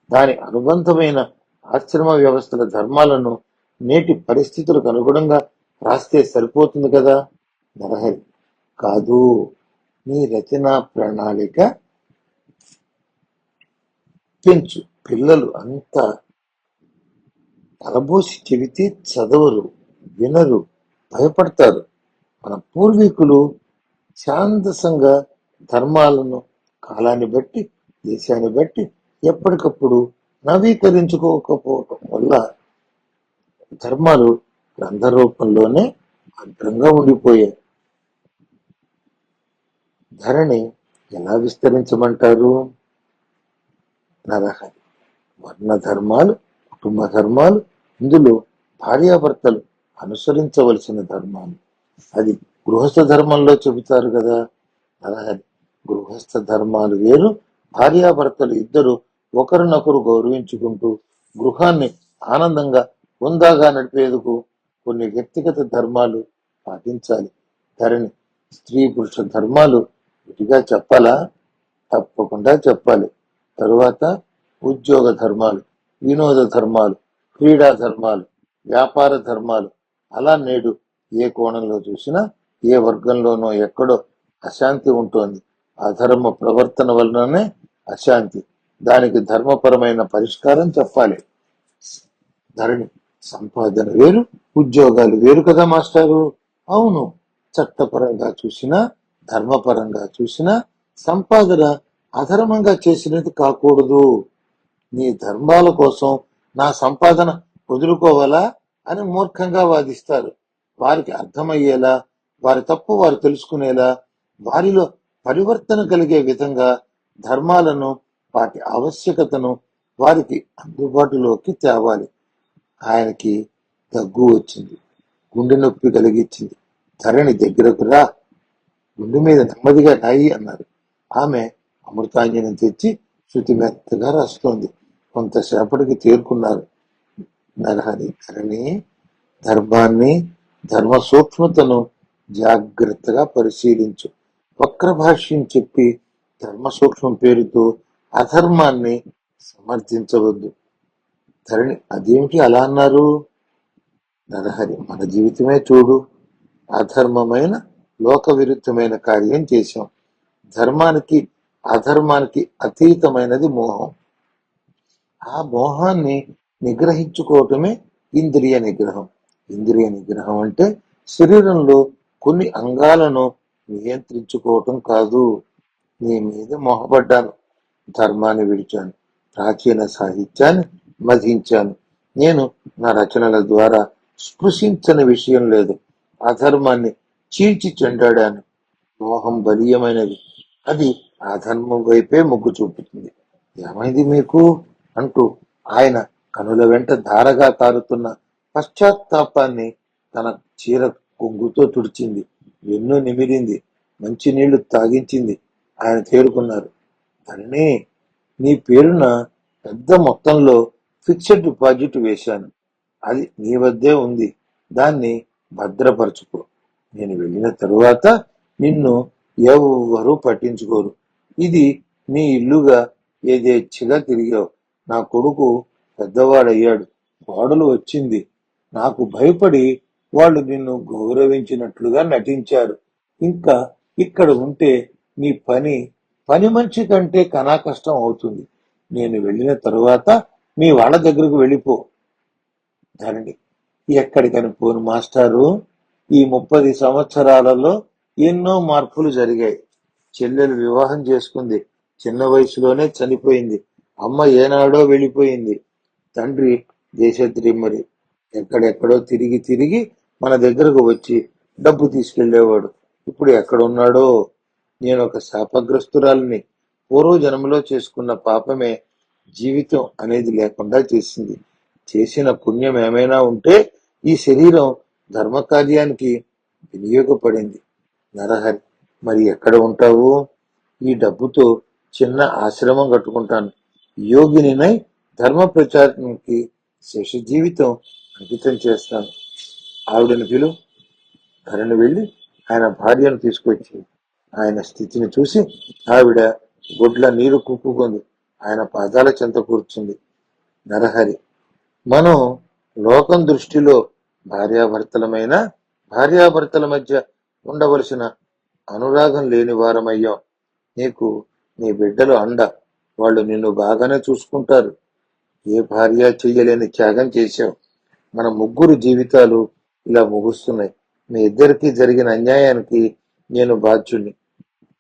దాని అనుబంధమైన ఆశ్రమ వ్యవస్థల ధర్మాలను నేటి పరిస్థితులకు అనుగుణంగా రాస్తే సరిపోతుంది కదా. నరహరి, కాదు, నీ రచనా ప్రణాళిక పెంచు. పిల్లలు అంతా తలబోసి చెబితే చదవరు, వినరు. భయపడతారు. మన పూర్వీకులు ఛాందసంగా ధర్మాలను కాలాన్ని బట్టి, దేశాన్ని బట్టి ఎప్పటికప్పుడు నవీకరించుకోకపోవటం వల్ల ధర్మాలు గ్రంథ రూపంలోనే భద్రంగా ఉండిపోయాయి. ధరణి ఎలా విస్తరించమంటారు? నరహరి. వర్ణ ధర్మాలు, కుటుంబ ధర్మాలు, ఇందులో భార్యాభర్తలు అనుసరించవలసిన ధర్మాలు. అది గృహస్థ ధర్మంలో చెబుతారు కదా. నరహరి. గృహస్థ ధర్మాలు వేరు, భార్యాభర్తలు ఇద్దరు ఒకరినొకరు గౌరవించుకుంటూ గృహాన్ని ఆనందంగా హుందాగా నడిపేందుకు కొన్ని వ్యక్తిగత ధర్మాలు పాటించాలి. ధరణి. స్త్రీ పురుష ధర్మాలు విడిగా చెప్పాలా? తప్పకుండా చెప్పాలి. తరువాత ఉద్యోగ ధర్మాలు, వినోద ధర్మాలు, క్రీడా ధర్మాలు, వ్యాపార ధర్మాలు. అలా నేడు ఏ కోణంలో చూసినా ఏ వర్గంలోనో ఎక్కడో అశాంతి ఉంటుంది. అధర్మ ప్రవర్తన వలననే అశాంతి. దానికి ధర్మపరమైన పరిష్కారం చెప్పాలి. ధరణి. సంపాదన వేరు, ఉద్యోగాలు వేరు కదా మాస్టారు? అవును. చట్టపరంగా చూసినా ధర్మపరంగా చూసినా సంపాదన అధర్మంగా చేసినది కాకూడదు. నీ ధర్మాల కోసం నా సంపాదన వదులుకోవాలా అని మూర్ఖంగా వాదిస్తారు. వారికి అర్థమయ్యేలా, వారి తప్పు వారు తెలుసుకునేలా, వారిలో పరివర్తన కలిగే విధంగా ధర్మాలను, వాటి ఆవశ్యకతను వారికి అందుబాటులోకి తేవాలి. ఆయనకి దగ్గు వచ్చింది, గుండె నొప్పి కలిగించింది. ధరణి దగ్గరకు రా, గుండె మీద నెమ్మదిగా రాయి అన్నారు. ఆమె అమృతాంజనం తెచ్చి శృతి మెత్తగా రాస్తోంది. కొంతసేపటికి తేరుకున్నారు. నరహరి. ధరణి. ధర్మాన్ని, ధర్మ సూక్ష్మతను జాగ్రత్తగా పరిశీలించు. వక్ర భాష్యం చెప్పి ధర్మ సూక్ష్మం పేరుతో అధర్మాన్ని సమర్థించవద్దు. ధరణి. అదేమిటి అలా అన్నారు? నరహరి. మన జీవితమే చూడు. అధర్మమైన, లోక విరుద్ధమైన కార్యం చేశాం. ధర్మానికి అధర్మానికి అతీతమైనది మోహం. ఆ మోహాన్ని నిగ్రహించుకోవటమే ఇంద్రియ నిగ్రహం. ఇంద్రియ నిగ్రహం అంటే శరీరంలో కొన్ని అంగాలను నియంత్రించుకోవటం కాదు. నీ మీద మోహపడ్డాను, ధర్మాన్ని విడిచాను, ప్రాచీన సాహిత్యాన్ని మధించాను. నేను నా రచనల ద్వారా స్పృశించని విషయం లేదు. అధర్మాన్ని చీల్చి చెండాడాను. మోహం బలీయమైనది. అది అధర్మం వైపే మొగ్గు చూపుతుంది. ఏమైంది మీకు అంటూ ఆయన కనుల వెంట ధారగా కారుతున్న పశ్చాత్తాపాన్ని తన చీర కొంగుతో తుడిచింది. వెన్ను నిమిరింది. మంచినీళ్లు తాగించింది. ఆయన తేరుకున్నారు. ధరణి. నీ పేరున పెద్ద మొత్తంలో ఫిక్స్డ్ డిపాజిట్ వేశాను. అది నీ వద్దే ఉంది. దాన్ని భద్రపరచుకో. నేను వెళ్ళిన తరువాత నిన్ను ఎవరూ పట్టించుకోరు. ఇది నీ ఇల్లుగా ఏదేచ్ఛగా తిరిగావు. నా కొడుకు పెద్దవాడయ్యాడు, కోడలు వచ్చింది. నాకు భయపడి వాళ్ళు నిన్ను గౌరవించినట్లుగా నటించారు. ఇంకా ఇక్కడ ఉంటే నీ పని మనిషి కంటే కనా కష్టం అవుతుంది. నేను వెళ్ళిన తరువాత మీ వాళ్ళ దగ్గరకు వెళ్ళిపో. ధరణి. ఎక్కడికని పోను మాస్టారు? ఈ 30 సంవత్సరాలలో ఎన్నో మార్పులు జరిగాయి. చెల్లెలు వివాహం చేసుకుంది, చిన్న వయసులోనే చనిపోయింది. అమ్మ ఏనాడో వెళ్ళిపోయింది. తండ్రి దేశద్రిమ్మరి. ఎక్కడెక్కడో తిరిగి తిరిగి మన దగ్గరకు వచ్చి డబ్బు తీసుకెళ్లేవాడు. ఇప్పుడు ఎక్కడున్నాడో. నేను ఒక శాపగ్రస్తురాలిని. పూర్వజన్మలో చేసుకున్న పాపమే జీవితం అనేది లేకుండా చేసింది. చేసిన పుణ్యం ఏమైనా ఉంటే ఈ శరీరం ధర్మకార్యానికి వినియోగపడింది. నరహరి. మరి ఎక్కడ ఉంటావు? ఈ డబ్బుతో చిన్న ఆశ్రమం కట్టుకుంటాను. యోగినినై ధర్మ ప్రచారానికి శేష జీవితం అంకితం చేస్తాను. ఆవిడని పిలు. ధరణి వెళ్లి ఆయన భార్యను తీసుకొచ్చింది. ఆయన స్థితిని చూసి ఆవిడ గొడ్ల నీరు కుక్కుకుంది. ఆయన పాదాల చెంత కూర్చుంది. నరహరి. మనం లోకం దృష్టిలో భార్యాభర్తల మధ్య ఉండవలసిన అనురాగం లేని వారమయ్యాం. నీకు నీ బిడ్డలు అండ. వాళ్ళు నిన్ను బాగానే చూసుకుంటారు. ఏ భార్య చెయ్యలేని త్యాగం చేశావు. మన ముగ్గురు జీవితాలు ఇలా ముగుస్తున్నాయి. మీ ఇద్దరికీ జరిగిన అన్యాయానికి నేను బాధ్యుణ్ణి.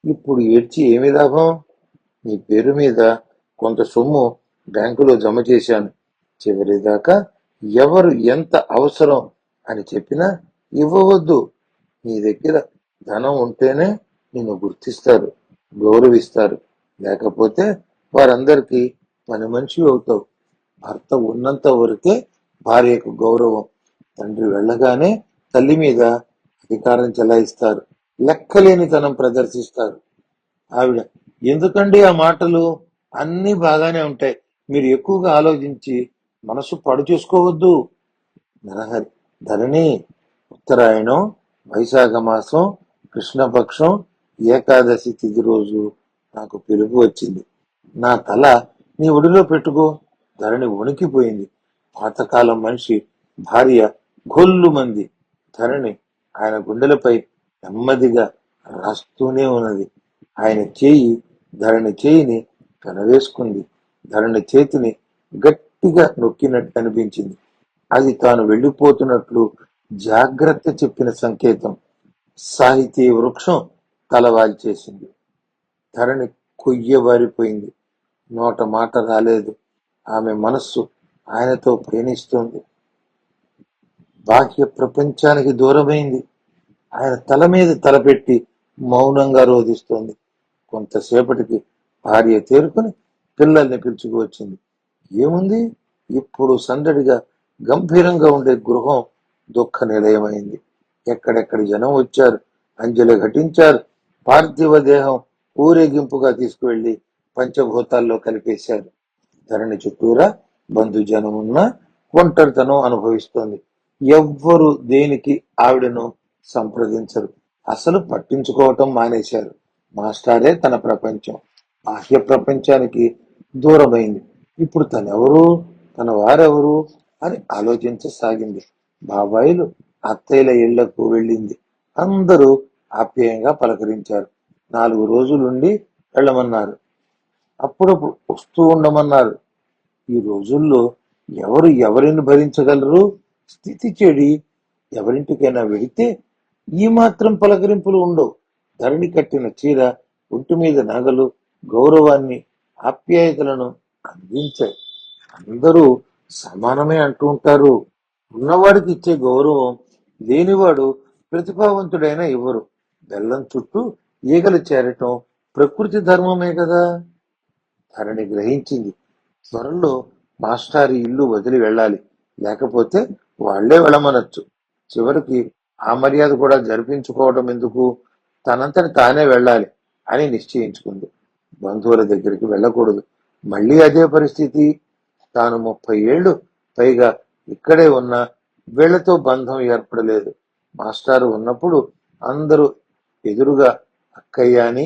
ఇప్పుడు ఏడ్చి ఏమి లాభం? నీ పేరు మీద కొంత సొమ్ము బ్యాంకులో జమ చేశాను. చివరిదాకా ఎవరు ఎంత అవసరం అని చెప్పినా ఇవ్వవద్దు. నీ దగ్గర ధనం ఉంటేనే నిన్ను గుర్తిస్తారు, గౌరవిస్తారు. లేకపోతే వారందరికీ పని మనిషి అవుతావు. భర్త ఉన్నంత వరకే భార్యకు గౌరవం. తండ్రి వెళ్ళగానే తల్లి మీద అధికారం చెలాయిస్తారు. లెక్కలేనితనం ప్రదర్శిస్తారు. ఆవిడ, ఎందుకండి ఆ మాటలు? అన్నీ బాగానే ఉంటాయి. మీరు ఎక్కువగా ఆలోచించి మనసు పాడు చేసుకోవద్దు. నరహరి, ధరణి, ఉత్తరాయణం, వైశాఖ మాసం, కృష్ణపక్షం, ఏకాదశి తిథి రోజు నాకు పిలుపు వచ్చింది. నా తల నీ ఒడిలో పెట్టుకో. ధరణి వణికిపోయింది. పాతకాలం మనిషి భార్య గొల్లుమంది. ధరణి ఆయన గుండెలపై నెమ్మదిగా రాస్తూనే ఉన్నది. ఆయన చేయి ధరణి చేయిని కనవేసుకుంది. ధరణి చేతిని గట్టిగా నొక్కినట్టు అనిపించింది. అది తాను వెళ్ళిపోతున్నట్లు జాగ్రత్త చెప్పిన సంకేతం. సాహితీ వృక్షం తలవాల్చేసింది. ధరణి కొయ్యబారిపోయింది. నోట మాట రాలేదు. ఆమె మనస్సు ఆయనతో పయనిస్తోంది. బాహ్య ప్రపంచానికి దూరమైంది. ఆయన తల మీద తలపెట్టి మౌనంగా రోధిస్తోంది. కొంతసేపటికి భార్య తేరుకుని పిల్లల్ని పిలుచుకువచ్చింది. ఏముంది? ఇప్పుడు సందడిగా గంభీరంగా ఉండే గృహం దుఃఖ నిలయమైంది. ఎక్కడెక్కడి జనం వచ్చారు, అంజలి ఘటించారు. పార్థివ దేహం ఊరేగింపుగా తీసుకువెళ్లి పంచభూతాల్లో కలిపేశారు. ధరణి చుట్టూరా బంధుజనం ఉన్నా ఒంటరితనం అనుభవిస్తోంది. ఎవ్వరు దేనికి ఆవిడను సంప్రదించరు. అసలు పట్టించుకోవటం మానేశారు. మాస్టారే తన ప్రపంచం. బాహ్య ప్రపంచానికి దూరమైంది. ఇప్పుడు తనెవరు, తన వారెవరు అని ఆలోచించసాగింది. బాబాయిలు అత్తయ్యల ఇళ్లకు వెళ్ళింది. అందరూ ఆప్యాయంగా పలకరించారు. 4 రోజులుండి వెళ్ళమన్నారు. అప్పుడప్పుడు వస్తూ ఉండమన్నారు. ఈ రోజుల్లో ఎవరు ఎవరిని భరించగలరు? స్థితి చెడి ఎవరింటికైనా వెడితే ఈ మాత్రం పలకరింపులు ఉండవు. ధరణి కట్టిన చీర, ఒంటి మీద నగలు గౌరవాన్ని, ఆప్యాయతలను అందించాయి. అందరూ సమానమే అంటూ ఉంటారు. ఉన్నవాడికి ఇచ్చే గౌరవం లేనివాడు ప్రతిభావంతుడైనా ఇవ్వరు. బెల్లం చుట్టూ ఈగలు చేరటం ప్రకృతి ధర్మమే కదా. ధరణి గ్రహించింది. త్వరలో మాస్టారి ఇల్లు వదిలి వెళ్ళాలి. లేకపోతే వాళ్లే వెళ్ళమనొచ్చు. చివరికి ఆ మర్యాద కూడా జరిపించుకోవడం ఎందుకు, తనంతటి తానే వెళ్ళాలి అని నిశ్చయించుకుంది. బంధువుల దగ్గరికి వెళ్ళకూడదు. మళ్ళీ అదే పరిస్థితి. తాను 30 ఏళ్లు పైగా ఇక్కడే ఉన్నా వీళ్లతో బంధం ఏర్పడలేదు. మాస్టారు ఉన్నప్పుడు అందరూ ఎదురుగా అక్కయ్య అని,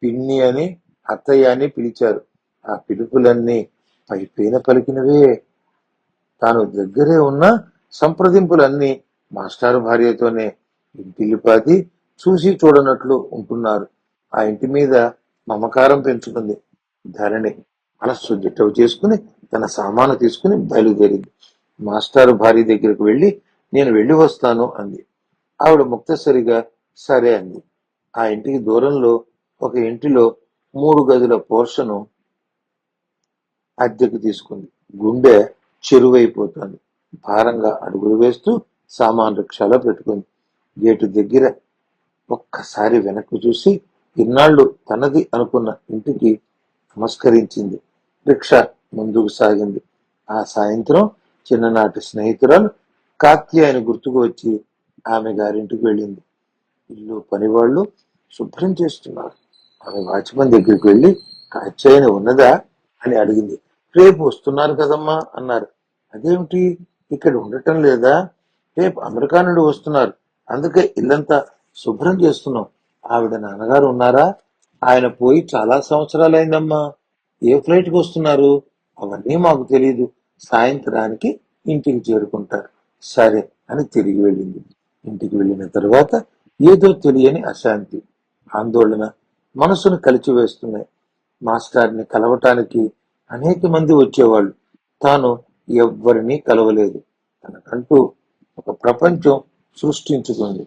పిన్ని అని, అత్తయ్య అని పిలిచారు. ఆ పిలుపులన్నీ పైపైన పలికినవే. తాను దగ్గరే ఉన్న సంప్రదింపులన్నీ మాస్టారు భార్యతోనే. ఇంటిల్లిపాది చూసి చూడనట్లు ఉంటున్నారు. ఆ ఇంటి మీద మమకారం పెంచుకుంది. ధరణి మనస్సు దిట్టవు చేసుకుని తన సామాను తీసుకుని బయలుదేరింది. మాస్టారు భార్య దగ్గరకు వెళ్ళి, నేను వెళ్ళి వస్తాను అంది. ఆవిడ ముక్తసరిగా సరే అంది. ఆ ఇంటికి దూరంలో ఒక ఇంటిలో 3 గదుల పోర్షను అద్దెకు తీసుకుంది. గుండె చెరువైపోతోంది. భారంగా అడుగులు వేస్తూ సామాన్ రిక్షాలో పెట్టుకుంది. గేటు దగ్గర ఒక్కసారి వెనక్కు చూసి ఇన్నాళ్లు తనది అనుకున్న ఇంటికి నమస్కరించింది. రిక్షా ముందుకు సాగింది. ఆ సాయంత్రం చిన్ననాటి స్నేహితురాలు కాత్యాయని గుర్తుకు వచ్చి ఆమె గారింటికి వెళ్ళింది. ఇల్లు పనివాళ్లు శుభ్రం చేస్తున్నారు. ఆమె వాచ్మన్ దగ్గరికి వెళ్ళి, కాత్యాయని ఉన్నదా అని అడిగింది. రేపు వస్తున్నారు కదమ్మా అన్నారు. అదేమిటి ఇక్కడ ఉండటం లేదా? రేపు అమెరికా నుండి వస్తున్నారు, అందుకే ఇల్లంతా శుభ్రం చేస్తున్నాం. ఆవిడ నాన్నగారు ఉన్నారా? ఆయన పోయి చాలా సంవత్సరాలైందమ్మా. ఏ ఫ్లైట్కి వస్తున్నారు? అవన్నీ మాకు తెలీదు. సాయంత్రానికి ఇంటికి చేరుకుంటారు. సరే అని తిరిగి వెళ్ళింది. ఇంటికి వెళ్ళిన తరువాత ఏదో తెలియని అశాంతి, ఆందోళన మనసును కలిచివేస్తున్నాయి. మాస్టార్ని కలవటానికి అనేక మంది వచ్చేవాళ్ళు. తాను ఎవ్వరినీ కలవలేదు. తనకంటూ ఒక ప్రపంచం సృష్టించుకుంది.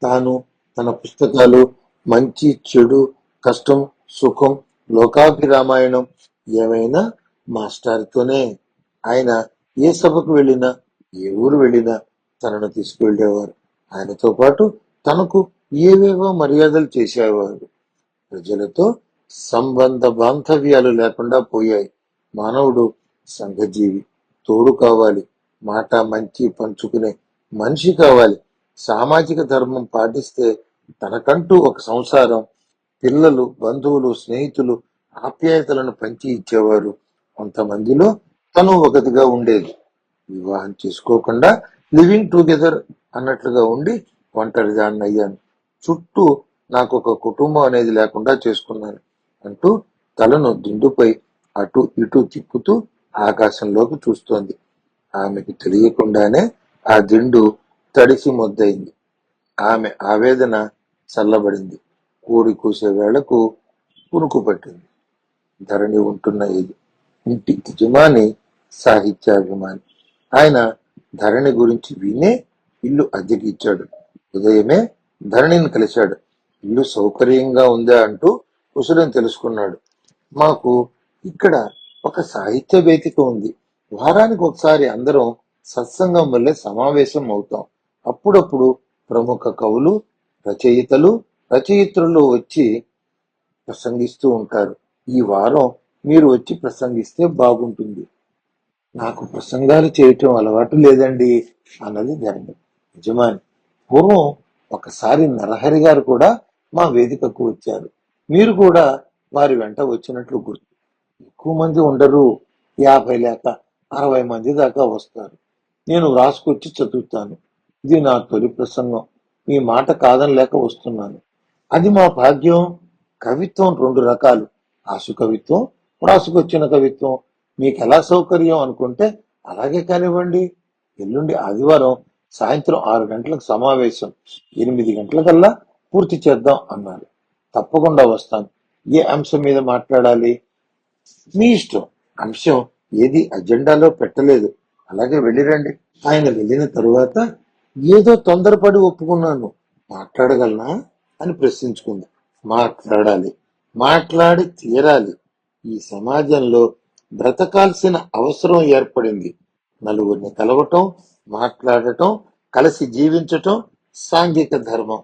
తాను తన పుస్తకాలు మంచి చెడు కష్టం సుఖం లోకాభిరామాయణం ఏమైనా మాస్టారుతోనే. ఆయన ఏ సభకు వెళ్ళినా ఏ ఊరు వెళ్ళినా తనను తీసుకువెళ్ళేవారు. ఆయనతో పాటు తనకు ఏవేవో మర్యాదలు చేసేవారు. ప్రజలతో సంబంధ బాంధవ్యాలు లేకుండా పోయాయి. మానవుడు సంఘజీవి, తోడు కావాలి, మాట మంచి పంచుకునే మనిషి కావాలి. సామాజిక ధర్మం పాటిస్తే తనకంటూ ఒక సంసారం, పిల్లలు బంధువులు స్నేహితులు ఆప్యాయతలను పంచి ఇచ్చేవారు. కొంతమందిలో తను ఒకటిగా ఉండేది. వివాహం చేసుకోకుండా లివింగ్ టుగెదర్ అన్నట్లుగా ఉండి ఒంటరిదాన్ని అయ్యాను. చుట్టూ నాకు ఒక కుటుంబం అనేది లేకుండా చేసుకున్నాను అంటూ తలను దిండుపై అటు ఇటు తిప్పుతూ ఆకాశంలోకి చూస్తోంది. ఆమెకు తెలియకుండానే ఆ దిండు తడిసి మొద్దయింది. ఆమె ఆవేదన చల్లబడింది. కోడి కూసే వేళకు కునుకు పట్టింది. ధరణి ఉంటున్న ఇంటి యజమాని సాహిత్యాభిమాని. ఆయన ధరణి గురించి వినే ఇల్లు అద్దెకి ఇచ్చాడు. ఉదయమే ధరణిని కలిశాడు. ఇల్లు సౌకర్యంగా ఉందా అంటూ కుశలం తెలుసుకున్నాడు. మాకు ఇక్కడ ఒక సాహిత్య వేదిక ఉంది. వారానికి ఒకసారి అందరం సత్సంగం వల్లే సమావేశం అవుతాం. అప్పుడప్పుడు ప్రముఖ కవులు రచయిత్రులు వచ్చి ప్రసంగిస్తూ ఉంటారు. ఈ వారం మీరు వచ్చి ప్రసంగిస్తే బాగుంటుంది. నాకు ప్రసంగాలు చేయటం అలవాటు లేదండి అన్నది ధరణి. యజమాని, పూర్వం ఒకసారి నరహరి గారు కూడా మా వేదికకు వచ్చారు. మీరు కూడా వారి వెంట వచ్చినట్లు గుర్తు. ఎక్కువ మంది ఉండరు, 50 లేక 60 మంది దాకా వస్తారు. నేను రాసుకొచ్చి చదువుతాను. ఇది నా తొలి ప్రసంగం. మీ మాట కాదనలేక వస్తున్నాను. అది మా భాగ్యం. కవిత్వం 2 రకాలు, ఆశు కవిత్వం, రాసుకొచ్చిన కవిత్వం. మీకు ఎలా సౌకర్యం అనుకుంటే అలాగే కానివ్వండి. ఎల్లుండి ఆదివారం సాయంత్రం 6 గంటలకు సమావేశం, 8 గంటలకల్లా పూర్తి చేద్దాం అన్నారు. తప్పకుండా వస్తాను. ఏ అంశం మీద మాట్లాడాలి? మీ ఇష్టం. అంశం ఏది అజెండాలో పెట్టలేదు. అలాగే వెళ్ళిరండి. ఆయన వెళ్ళిన తరువాత ఏదో తొందరపడి ఒప్పుకున్నాను. మాట్లాడగలనా అని ప్రశ్నించుకుంది. మాట్లాడాలి, మాట్లాడి తీరాలి. ఈ సమాజంలో బ్రతకాల్సిన అవసరం ఏర్పడింది. నలుగురిని కలవటం, మాట్లాడటం, కలిసి జీవించటం సాంఘిక ధర్మం.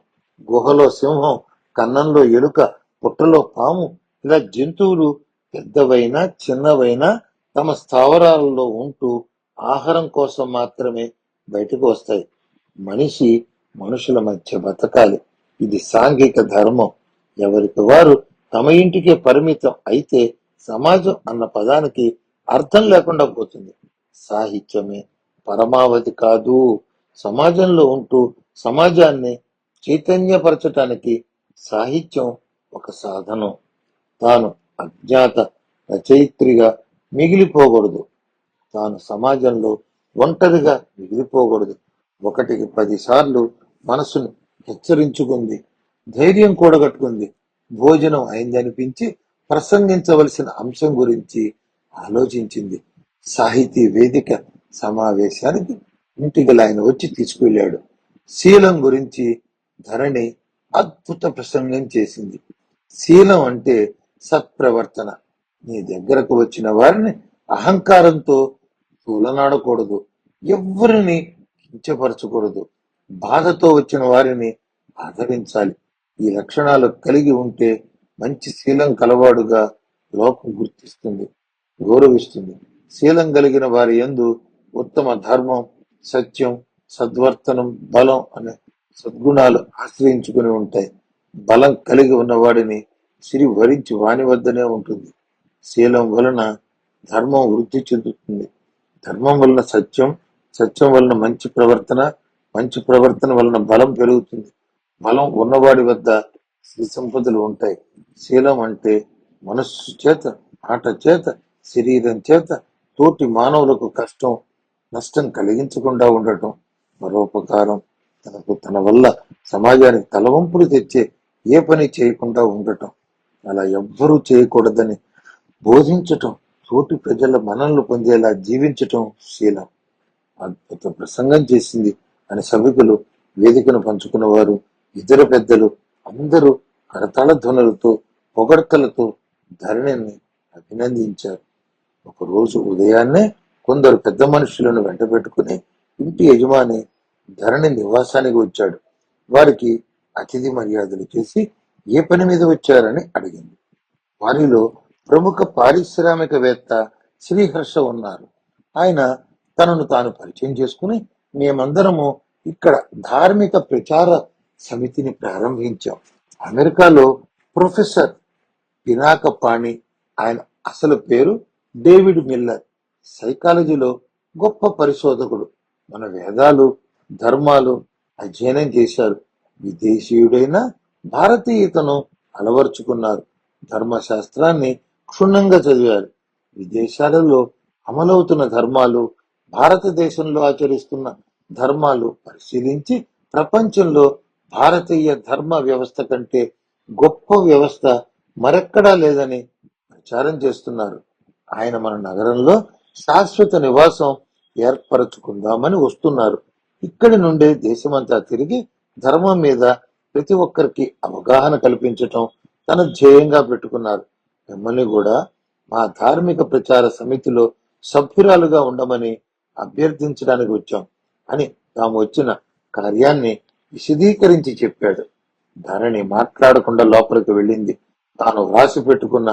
గుహలో సింహం, కన్నంలో ఎలుక, పుట్టలో పాము, ఇలా జంతువులు పెద్దవైనా చిన్నవైనా తమ స్థావరాలలో ఉంటూ ఆహారం కోసం మాత్రమే బయటకు వస్తాయి. మనిషి మనుషుల మధ్య బతకాలి. ఇది సాంఘిక ధర్మం. ఎవరికి వారు తమ ఇంటికే పరిమితం అయితే సమాజం అన్న పదానికి అర్థం లేకుండా పోతుంది. సాహిత్యమే పరమావధి కాదు. సమాజంలో ఉంటూ సమాజాన్ని చైతన్యపరచటానికి సాహిత్యం ఒక సాధనం. తాను అజ్ఞాత రచయిత్రిగా మిగిలిపోకూడదు. తాను సమాజంలో ఒంటరిగా మిగిలిపోకూడదు. 1కి 10 సార్లు మనసును హెచ్చరించుకుంది. ధైర్యం కూడగట్టుకుంది. భోజనం అయిందనిపించి ప్రసంగించవలసిన అంశం గురించి ఆలోచించింది. సాహితీ వేదిక సమావేశానికి ఇంటికి ఆయన వచ్చి తీసుకువెళ్ళాడు. శీలం గురించి ధరణి అద్భుత ప్రసంగం చేసింది. శీలం అంటే సత్ప్రవర్తన. నీ దగ్గరకు వచ్చిన వారిని అహంకారంతో తూలనాడకూడదు. ఎవ్వరిని కించపరచకూడదు. బాధతో వచ్చిన వారిని ఆదరించాలి. ఈ లక్షణాలు కలిగి ఉంటే మంచి శీలం కలవాడుగా లోకం గుర్తిస్తుంది, గౌరవిస్తుంది. శీలం కలిగిన వారి యందు ఉత్తమ ధర్మం, సత్యం, సద్వర్తనం, బలం అనే సద్గుణాలు ఆశ్రయించుకుని ఉంటాయి. బలం కలిగి ఉన్నవాడిని సిరి వరించి వాని వద్దనే ఉంటుంది. శీలం వలన ధర్మం వృద్ధి చెందుతుంది. ధర్మం వలన సత్యం, సత్యం వలన మంచి ప్రవర్తన, మంచి ప్రవర్తన వలన బలం పెరుగుతుంది. బలం ఉన్నవాడి వద్ద శ్రీ సంపదలు ఉంటాయి. శీలం అంటే మనస్సు చేత, మాట చేత, శరీరం చేత తోటి మానవులకు కష్టం నష్టం కలిగించకుండా ఉండటం. పరోపకారం, తన వల్ల సమాజానికి తలవంపులు తెచ్చే ఏ పని చేయకుండా ఉండటం, అలా ఎవ్వరూ చేయకూడదని బోధించటం, తోటి ప్రజల మనల్ని పొందేలా జీవించటం శీలం. అద్భుత ప్రసంగం చేసింది అని సభికులు వేదికను పంచుకున్నవారు ఇతర పెద్దలు అందరూ కరతాళ ధ్వనులతో పొగడ్తలతో ధరణిని అభినందించారు. ఒకరోజు ఉదయాన్నే కొందరు పెద్ద మనుషులను వెంట పెట్టుకుని ఇంటి యజమాని ధరణి నివాసానికి వచ్చాడు. వారికి అతిథి మర్యాదలు చేసి ఏ పని మీద వచ్చారని అడిగింది. వారిలో ప్రముఖ పారిశ్రామికవేత్త శ్రీహర్ష ఉన్నారు. ఆయన తనను తాను పరిచయం చేసుకుని, మేమందరము ఇక్కడ ధార్మిక ప్రచార సమితిని ప్రారంభించాం. అమెరికాలో ప్రొఫెసర్ పినాక పాణి, ఆయన అసలు పేరు డేవిడ్ మిల్లర్, సైకాలజీలో గొప్ప పరిశోధకుడు. మన వేదాలు ధర్మాలు అధ్యయనం చేశారు. విదేశీయుడైన భారతీయతను అలవర్చుకున్నారు. ధర్మశాస్త్రాన్ని క్షుణ్ణంగా చదివారు. విదేశాలలో అమలవుతున్న ధర్మాలు, భారతదేశంలో ఆచరిస్తున్న ధర్మాలు పరిశీలించి ప్రపంచంలో భారతీయ ధర్మ వ్యవస్థ కంటే గొప్ప వ్యవస్థ మరెక్కడా లేదని ప్రచారం చేస్తున్నారు. ఆయన మన నగరంలో శాశ్వత నివాసం ఏర్పరచుకుందామని వస్తున్నారు. ఇక్కడి నుండే దేశమంతా తిరిగి ధర్మం మీద ప్రతి ఒక్కరికి అవగాహన కల్పించటం తన ధ్యేయంగా పెట్టుకున్నారు. మిమ్మల్ని కూడా మా ధార్మిక ప్రచార సమితిలో సభ్యురాలుగా ఉండమని అభ్యర్థించడానికి వచ్చాం అని తాము వచ్చిన కార్యాన్ని విశదీకరించి చెప్పాడు. ధరణి మాట్లాడకుండా లోపలికి వెళ్ళింది. తాను వ్రాసి పెట్టుకున్న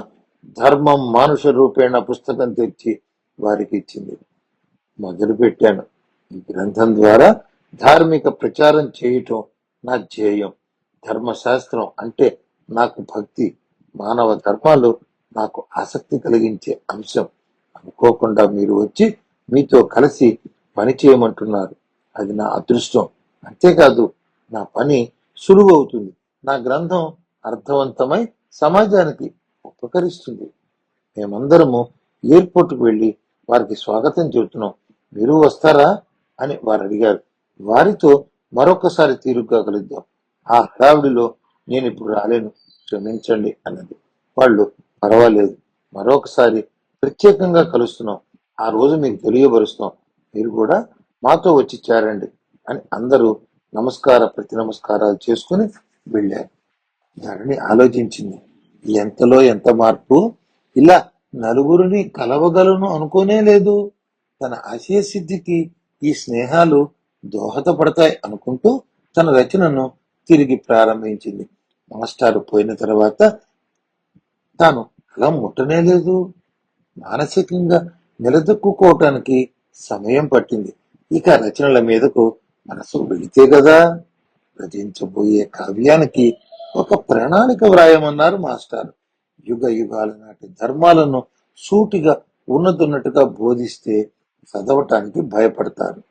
ధర్మం మానుష రూపేణ పుస్తకం తెచ్చి వారికి ఇచ్చింది. మొదలు పెట్టాను. ఈ గ్రంథం ద్వారా ధార్మిక ప్రచారం చేయటం నా ధ్యేయం. ధర్మశాస్త్రం అంటే నాకు భక్తి, మానవ ధర్మాలు నాకు ఆసక్తి కలిగించే అంశం. అనుకోకుండా మీరు వచ్చి మీతో కలిసి పని చేయమంటున్నారు. అది నా అదృష్టం. అంతేకాదు నా పని సులువు అవుతుంది. నా గ్రంథం అర్థవంతమై సమాజానికి ఉపకరిస్తుంది. మేమందరము ఎయిర్పోర్ట్కు వెళ్ళి వారికి స్వాగతం చెబుతున్నాం. మీరు వస్తారా అని వారు అడిగారు. వారితో మరొకసారి తీరుగ్గా కలుద్దాం. ఆ హడావిడిలో నేను ఇప్పుడు రాలేను, క్షమించండి అన్నది. వాళ్ళు పర్వాలేదు, మరొకసారి ప్రత్యేకంగా కలుస్తున్నాం. ఆ రోజు మీకు తెలియబరుస్తాం. మీరు కూడా మాతో వచ్చి చేరండి అని అందరూ ప్రతి నమస్కారాలు చేసుకుని వెళ్ళారు. ధరణి ఆలోచించింది. ఎంతలో ఎంత మార్పు! ఇలా నలుగురిని కలవగలను అనుకోనే లేదు. తన ఆశయ సిద్ధికి ఈ స్నేహాలు దోహదపడతాయి అనుకుంటూ తన రచనను తిరిగి ప్రారంభించింది. మాస్టారు పోయిన తర్వాత తాను అలా ముట్టనే లేదు. మానసికంగా నిలదొక్కుకోవటానికి సమయం పట్టింది. ఇక రచనల మీదకు మనసు వెళితే కదా. రచించబోయే కావ్యానికి ఒక ప్రణాళిక వ్రాయమన్నారు మాస్టారు. యుగ యుగాల నాటి ధర్మాలను సూటిగా ఉన్నతున్నట్టుగా బోధిస్తే చదవటానికి భయపడతారు,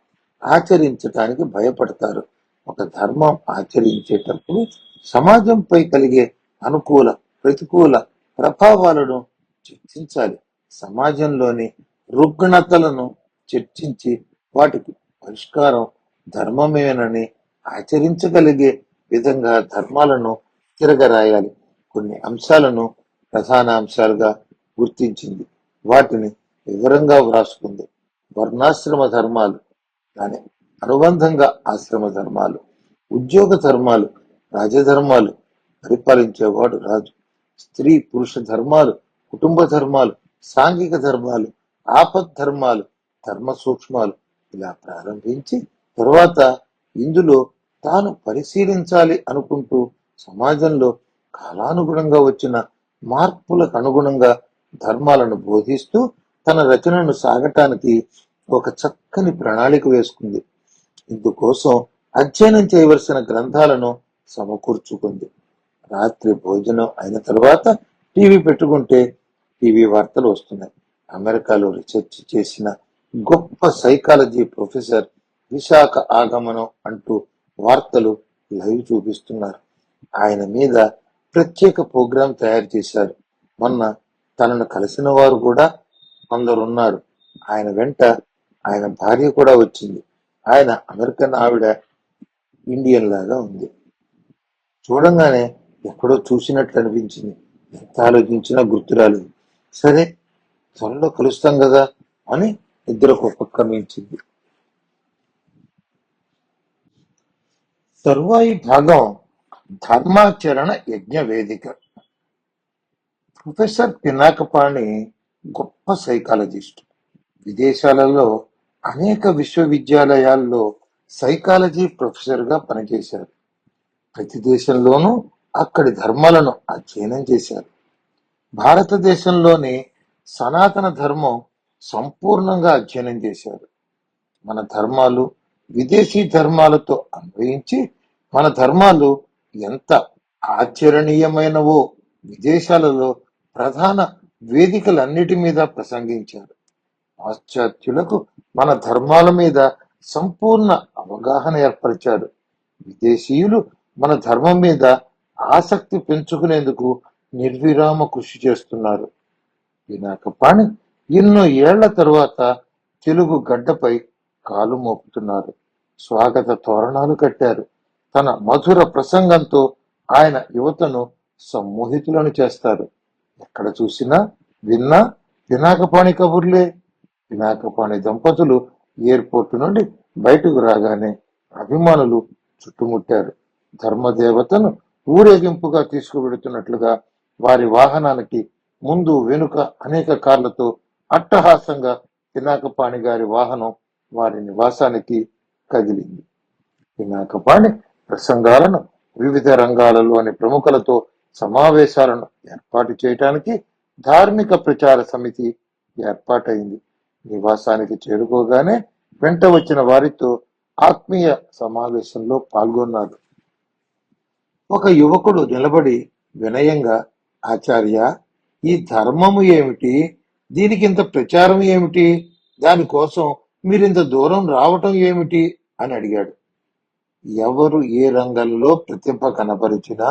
ఆచరించటానికి భయపడతారు. ఒక ధర్మం ఆచరించేటప్పుడు సమాజంపై కలిగే అనుకూల ప్రతికూల ప్రభావాలను చర్చించాలి. సమాజంలోని రుగ్ణతలను చర్చించి వాటికి పరిష్కారం ధర్మమేనని ఆచరించగలిగే విధంగా ధర్మాలను తిరగరాయాలి. కొన్ని అంశాలను ప్రధాన అంశాలుగా గుర్తించింది. వాటిని వివరంగా వ్రాసుకుంది. వర్ణాశ్రమ ధర్మాలు, దాని అనుబంధంగా ఆశ్రమ ధర్మాలు, ఉద్యోగ ధర్మాలు, రాజధర్మాలు, పరిపాలించేవాడు రాజు, స్త్రీ పురుష ధర్మాలు, కుటుంబ ధర్మాలు, సాంఘిక ధర్మాలు, ఆపద్ ధర్మాలు, ధర్మ సూక్ష్మాలు ఇలా ప్రారంభించి తరువాత ఇందులో తాను పరిశీలించాలి అనుకుంటూ సమాజంలో కాలానుగుణంగా వచ్చిన మార్పులకు అనుగుణంగా ధర్మాలను బోధిస్తూ తన రచనను సాగటానికి ఒక చక్కని ప్రణాళిక వేసుకుంది. ఇందుకోసం అధ్యయనం చేయవలసిన గ్రంథాలను సమకూర్చుకుంది. రాత్రి భోజనం అయిన తర్వాత టీవీ పెట్టుకుంటే టీవీ వార్తలు వస్తున్నాయి. అమెరికాలో రీసెర్చ్ చేసిన గొప్ప సైకాలజీ ప్రొఫెసర్ విశాఖ ఆగమనం అంటూ వార్తలు లైవ్ చూపిస్తున్నారు. ఆయన మీద ప్రత్యేక ప్రోగ్రాం తయారు చేశారు. మొన్న తనను కలిసిన వారు కూడా కొందరున్నారు. ఆయన వెంట ఆయన భార్య కూడా వచ్చింది. ఆయన అమెరికన్, ఆవిడ ఇండియన్ లాగా ఉంది. చూడంగానే ఎక్కడో చూసినట్లు అనిపించింది. ఎంత ఆలోచించినా గుర్తురాలేదు. సరే, త్వరలో కలుస్తాం కదా అని ఇద్దరికి ఉపక్రమించింది. తరువాయి భాగం ధర్మాచరణ యజ్ఞ వేదిక. ప్రొఫెసర్ పినాకపాణి గొప్ప సైకాలజిస్ట్. విదేశాలలో అనేక విశ్వవిద్యాలయాల్లో సైకాలజీ ప్రొఫెసర్గా పనిచేశారు. ప్రతి దేశంలోనూ అక్కడి ధర్మాలను అధ్యయనం చేశారు. భారతదేశంలోని సనాతన ధర్మం సంపూర్ణంగా అధ్యయనం చేశారు. మన ధర్మాలు విదేశీ ధర్మాలతో అన్వయించి మన ధర్మాలు ఎంత ఆచరణీయమైనవో విదేశాలలో ప్రధాన వేదికలన్నిటి మీద ప్రసంగించారు. పాశ్చాత్యులకు మన ధర్మాల మీద సంపూర్ణ అవగాహన ఏర్పరిచారు. విదేశీయులు మన ధర్మం మీద ఆసక్తి పెంచుకునేందుకు నిర్విరామ కృషి చేస్తున్నారు. పినాకపాణి ఎన్నో ఏళ్ల తరువాత తెలుగు గడ్డపై కాలు మోపుతున్నారు. స్వాగత తోరణాలు కట్టారు. తన మధుర ప్రసంగంతో ఆయన యువతను సమ్మోహితులను చేస్తారు. ఎక్కడ చూసినా విన్నా పినాకపాణి కబుర్లే. పినాకపాణి దంపతులు ఎయిర్పోర్టు నుండి బయటకు రాగానే అభిమానులు చుట్టుముట్టారు. ధర్మదేవతను ఊరేగింపుగా తీసుకువెడుతున్నట్లుగా వారి వాహనానికి ముందు వెనుక అనేక కార్లతో అట్టహాసంగా పినాకపాణి గారి వాహనం వారి నివాసానికి కదిలింది. పినాకపాణి ప్రసంగాలను వివిధ రంగాలలోని ప్రముఖులతో సమావేశాలను ఏర్పాటు చేయటానికి ధార్మిక ప్రచార సమితి ఏర్పాటైంది. నివాసానికి చేరుకోగానే వెంట వచ్చిన వారితో ఆత్మీయ సమావేశంలో పాల్గొన్నారు. ఒక యువకుడు నిలబడి వినయంగా, ఆచార్య, ఈ ధర్మము ఏమిటి? దీనికి ఇంత ప్రచారం ఏమిటి? దానికోసం మీరింత దూరం రావటం ఏమిటి అని అడిగాడు. ఎవరు ఏ రంగంలో ప్రతిభ కనపరిచినా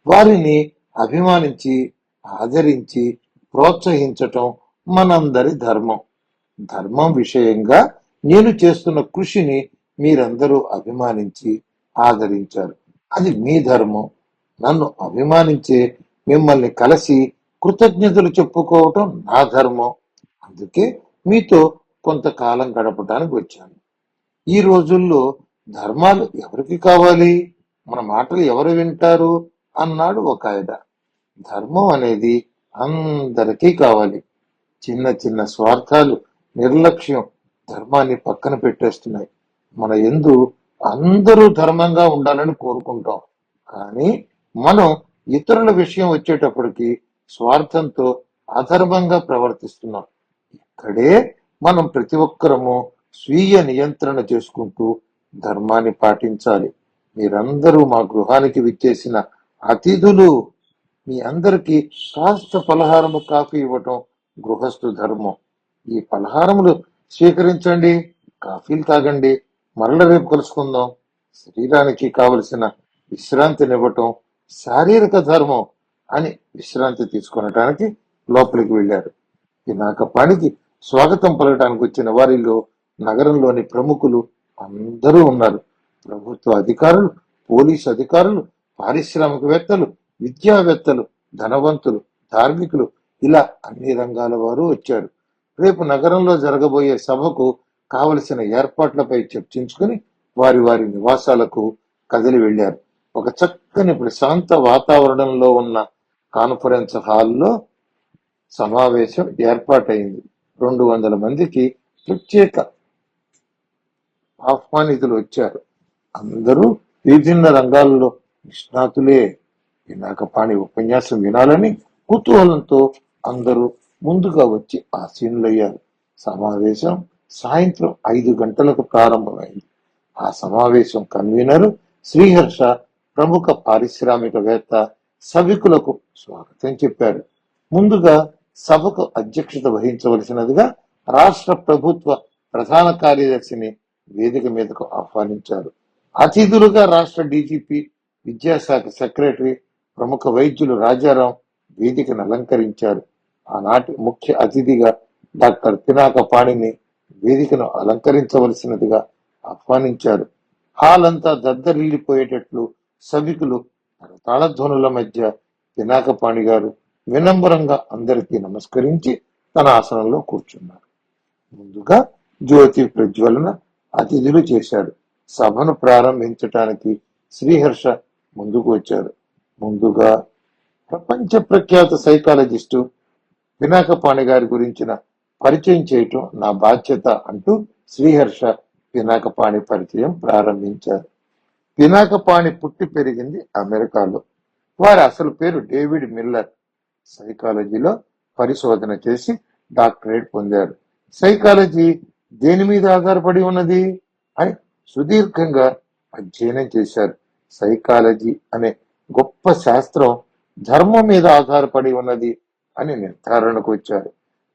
వారిని అభిమానించి ఆదరించి ప్రోత్సహించటం మనందరి ధర్మం. ధర్మం విషయంగా నేను చేస్తున్న కృషిని మీరందరూ అభిమానించి ఆదరించారు. అది మీ ధర్మం. నన్ను అభిమానించే మిమ్మల్ని కలిసి కృతజ్ఞతలు చెప్పుకోవటం నా ధర్మం. అందుకే మీతో కొంతకాలం గడపడానికి వచ్చాను. ఈ రోజుల్లో ధర్మాలు ఎవరికి కావాలి? మన మాటలు ఎవరు వింటారు అన్నాడు ఒక ఆయన. ధర్మం అనేది అందరికీ కావాలి. చిన్న చిన్న స్వార్థాలు, నిర్లక్ష్యం ధర్మాన్ని పక్కన పెట్టేస్తున్నాయి. మన యందు అందరూ ధర్మంగా ఉండాలని కోరుకుంటాం. కానీ మనం ఇతరుల విషయం వచ్చేటప్పటికి స్వార్థంతో అధర్మంగా ప్రవర్తిస్తున్నాం. ఇక్కడే మనం ప్రతి ఒక్కరము స్వీయ నియంత్రణ చేసుకుంటూ ధర్మాన్ని పాటించాలి. మీరందరూ మా గృహానికి విచ్చేసిన అతిథులు. మీ అందరికీ కాస్త పలహారము, కాఫీ ఇవ్వటం గృహస్థు ధర్మం. ఈ పలహారములు స్వీకరించండి, కాఫీలు తాగండి. మరల రేపు కలుసుకుందాం. శరీరానికి కావలసిన విశ్రాంతినివ్వటం శారీరక ధర్మం అని విశ్రాంతి తీసుకొనటానికి లోపలికి వెళ్ళారు. పినాకపాణికి స్వాగతం పలకటానికి వచ్చిన వారిలో నగరంలోని ప్రముఖులు అందరూ ఉన్నారు. ప్రభుత్వ అధికారులు, పోలీసు అధికారులు, పారిశ్రామికవేత్తలు, విద్యావేత్తలు, ధనవంతులు, ధార్మికులు, ఇలా అన్ని రంగాల వారు వచ్చారు. రేపు నగరంలో జరగబోయే సభకు కావలసిన ఏర్పాట్లపై చర్చించుకుని వారి వారి నివాసాలకు కదిలి వెళ్లారు. ఒక చక్కని ప్రశాంత వాతావరణంలో ఉన్న కాన్ఫరెన్స్ హాల్లో సమావేశం ఏర్పాటైంది. 200 మందికి ప్రత్యేక ఆహ్వానితులు వచ్చారు. అందరూ విభిన్న రంగాల్లో నిష్ణాతులే. పినాకపాణి ఉపన్యాసం వినాలని కుతూహలంతో అందరూ ముందుగా వచ్చి ఆసీనులయ్యారు. సమావేశం సాయంత్రం 5 గంటలకు ప్రారంభమైంది. ఆ సమావేశం కన్వీనరు శ్రీహర్ష ప్రముఖ పారిశ్రామికవేత్త సభికులకు స్వాగతం చెప్పారు. ముందుగా సభకు అధ్యక్షత వహించవలసినదిగా రాష్ట్ర ప్రభుత్వ ప్రధాన కార్యదర్శిని వేదిక మీదకు ఆహ్వానించారు. అతిథులుగా రాష్ట్ర డీజీపీ, విద్యాశాఖ సెక్రటరీ, ప్రముఖ వైద్యులు రాజారాం వేదికను అలంకరించారు. ఆనాటి ముఖ్య అతిథిగా డాక్టర్ పినాకపాణిని వేదికను అలంకరించవలసినదిగా ఆహ్వానించారు. హాల్ అంతా దద్దరిల్లిపోయేటట్లు సభికులు తాళధ్వనుల మధ్య పినాకపాణి గారు వినమ్రంగా అందరికీ నమస్కరించి తన ఆసనంలో కూర్చున్నారు. ముందుగా జ్యోతి ప్రజ్వలన అతిథులు చేశారు. సభను ప్రారంభించటానికి శ్రీహర్ష ముందుకు వచ్చారు. ముందుగా ప్రపంచ ప్రఖ్యాత సైకాలజిస్టు పినాకపాణి గారి గురించిన పరిచయం చేయటం నా బాధ్యత అంటూ శ్రీహర్ష పినాకపాణి పరిచయం ప్రారంభించారు. పినాకపాణి పుట్టి పెరిగింది అమెరికాలో. వారి అసలు పేరు డేవిడ్ మిల్లర్. సైకాలజీలో పరిశోధన చేసి డాక్టరేట్ పొందారు. సైకాలజీ దేని మీద ఆధారపడి ఉన్నది అని సుదీర్ఘంగా అధ్యయనం చేశారు. సైకాలజీ అనే గొప్ప శాస్త్రం ధర్మం మీద ఆధారపడి ఉన్నది అని నిర్ధారణకు వచ్చారు.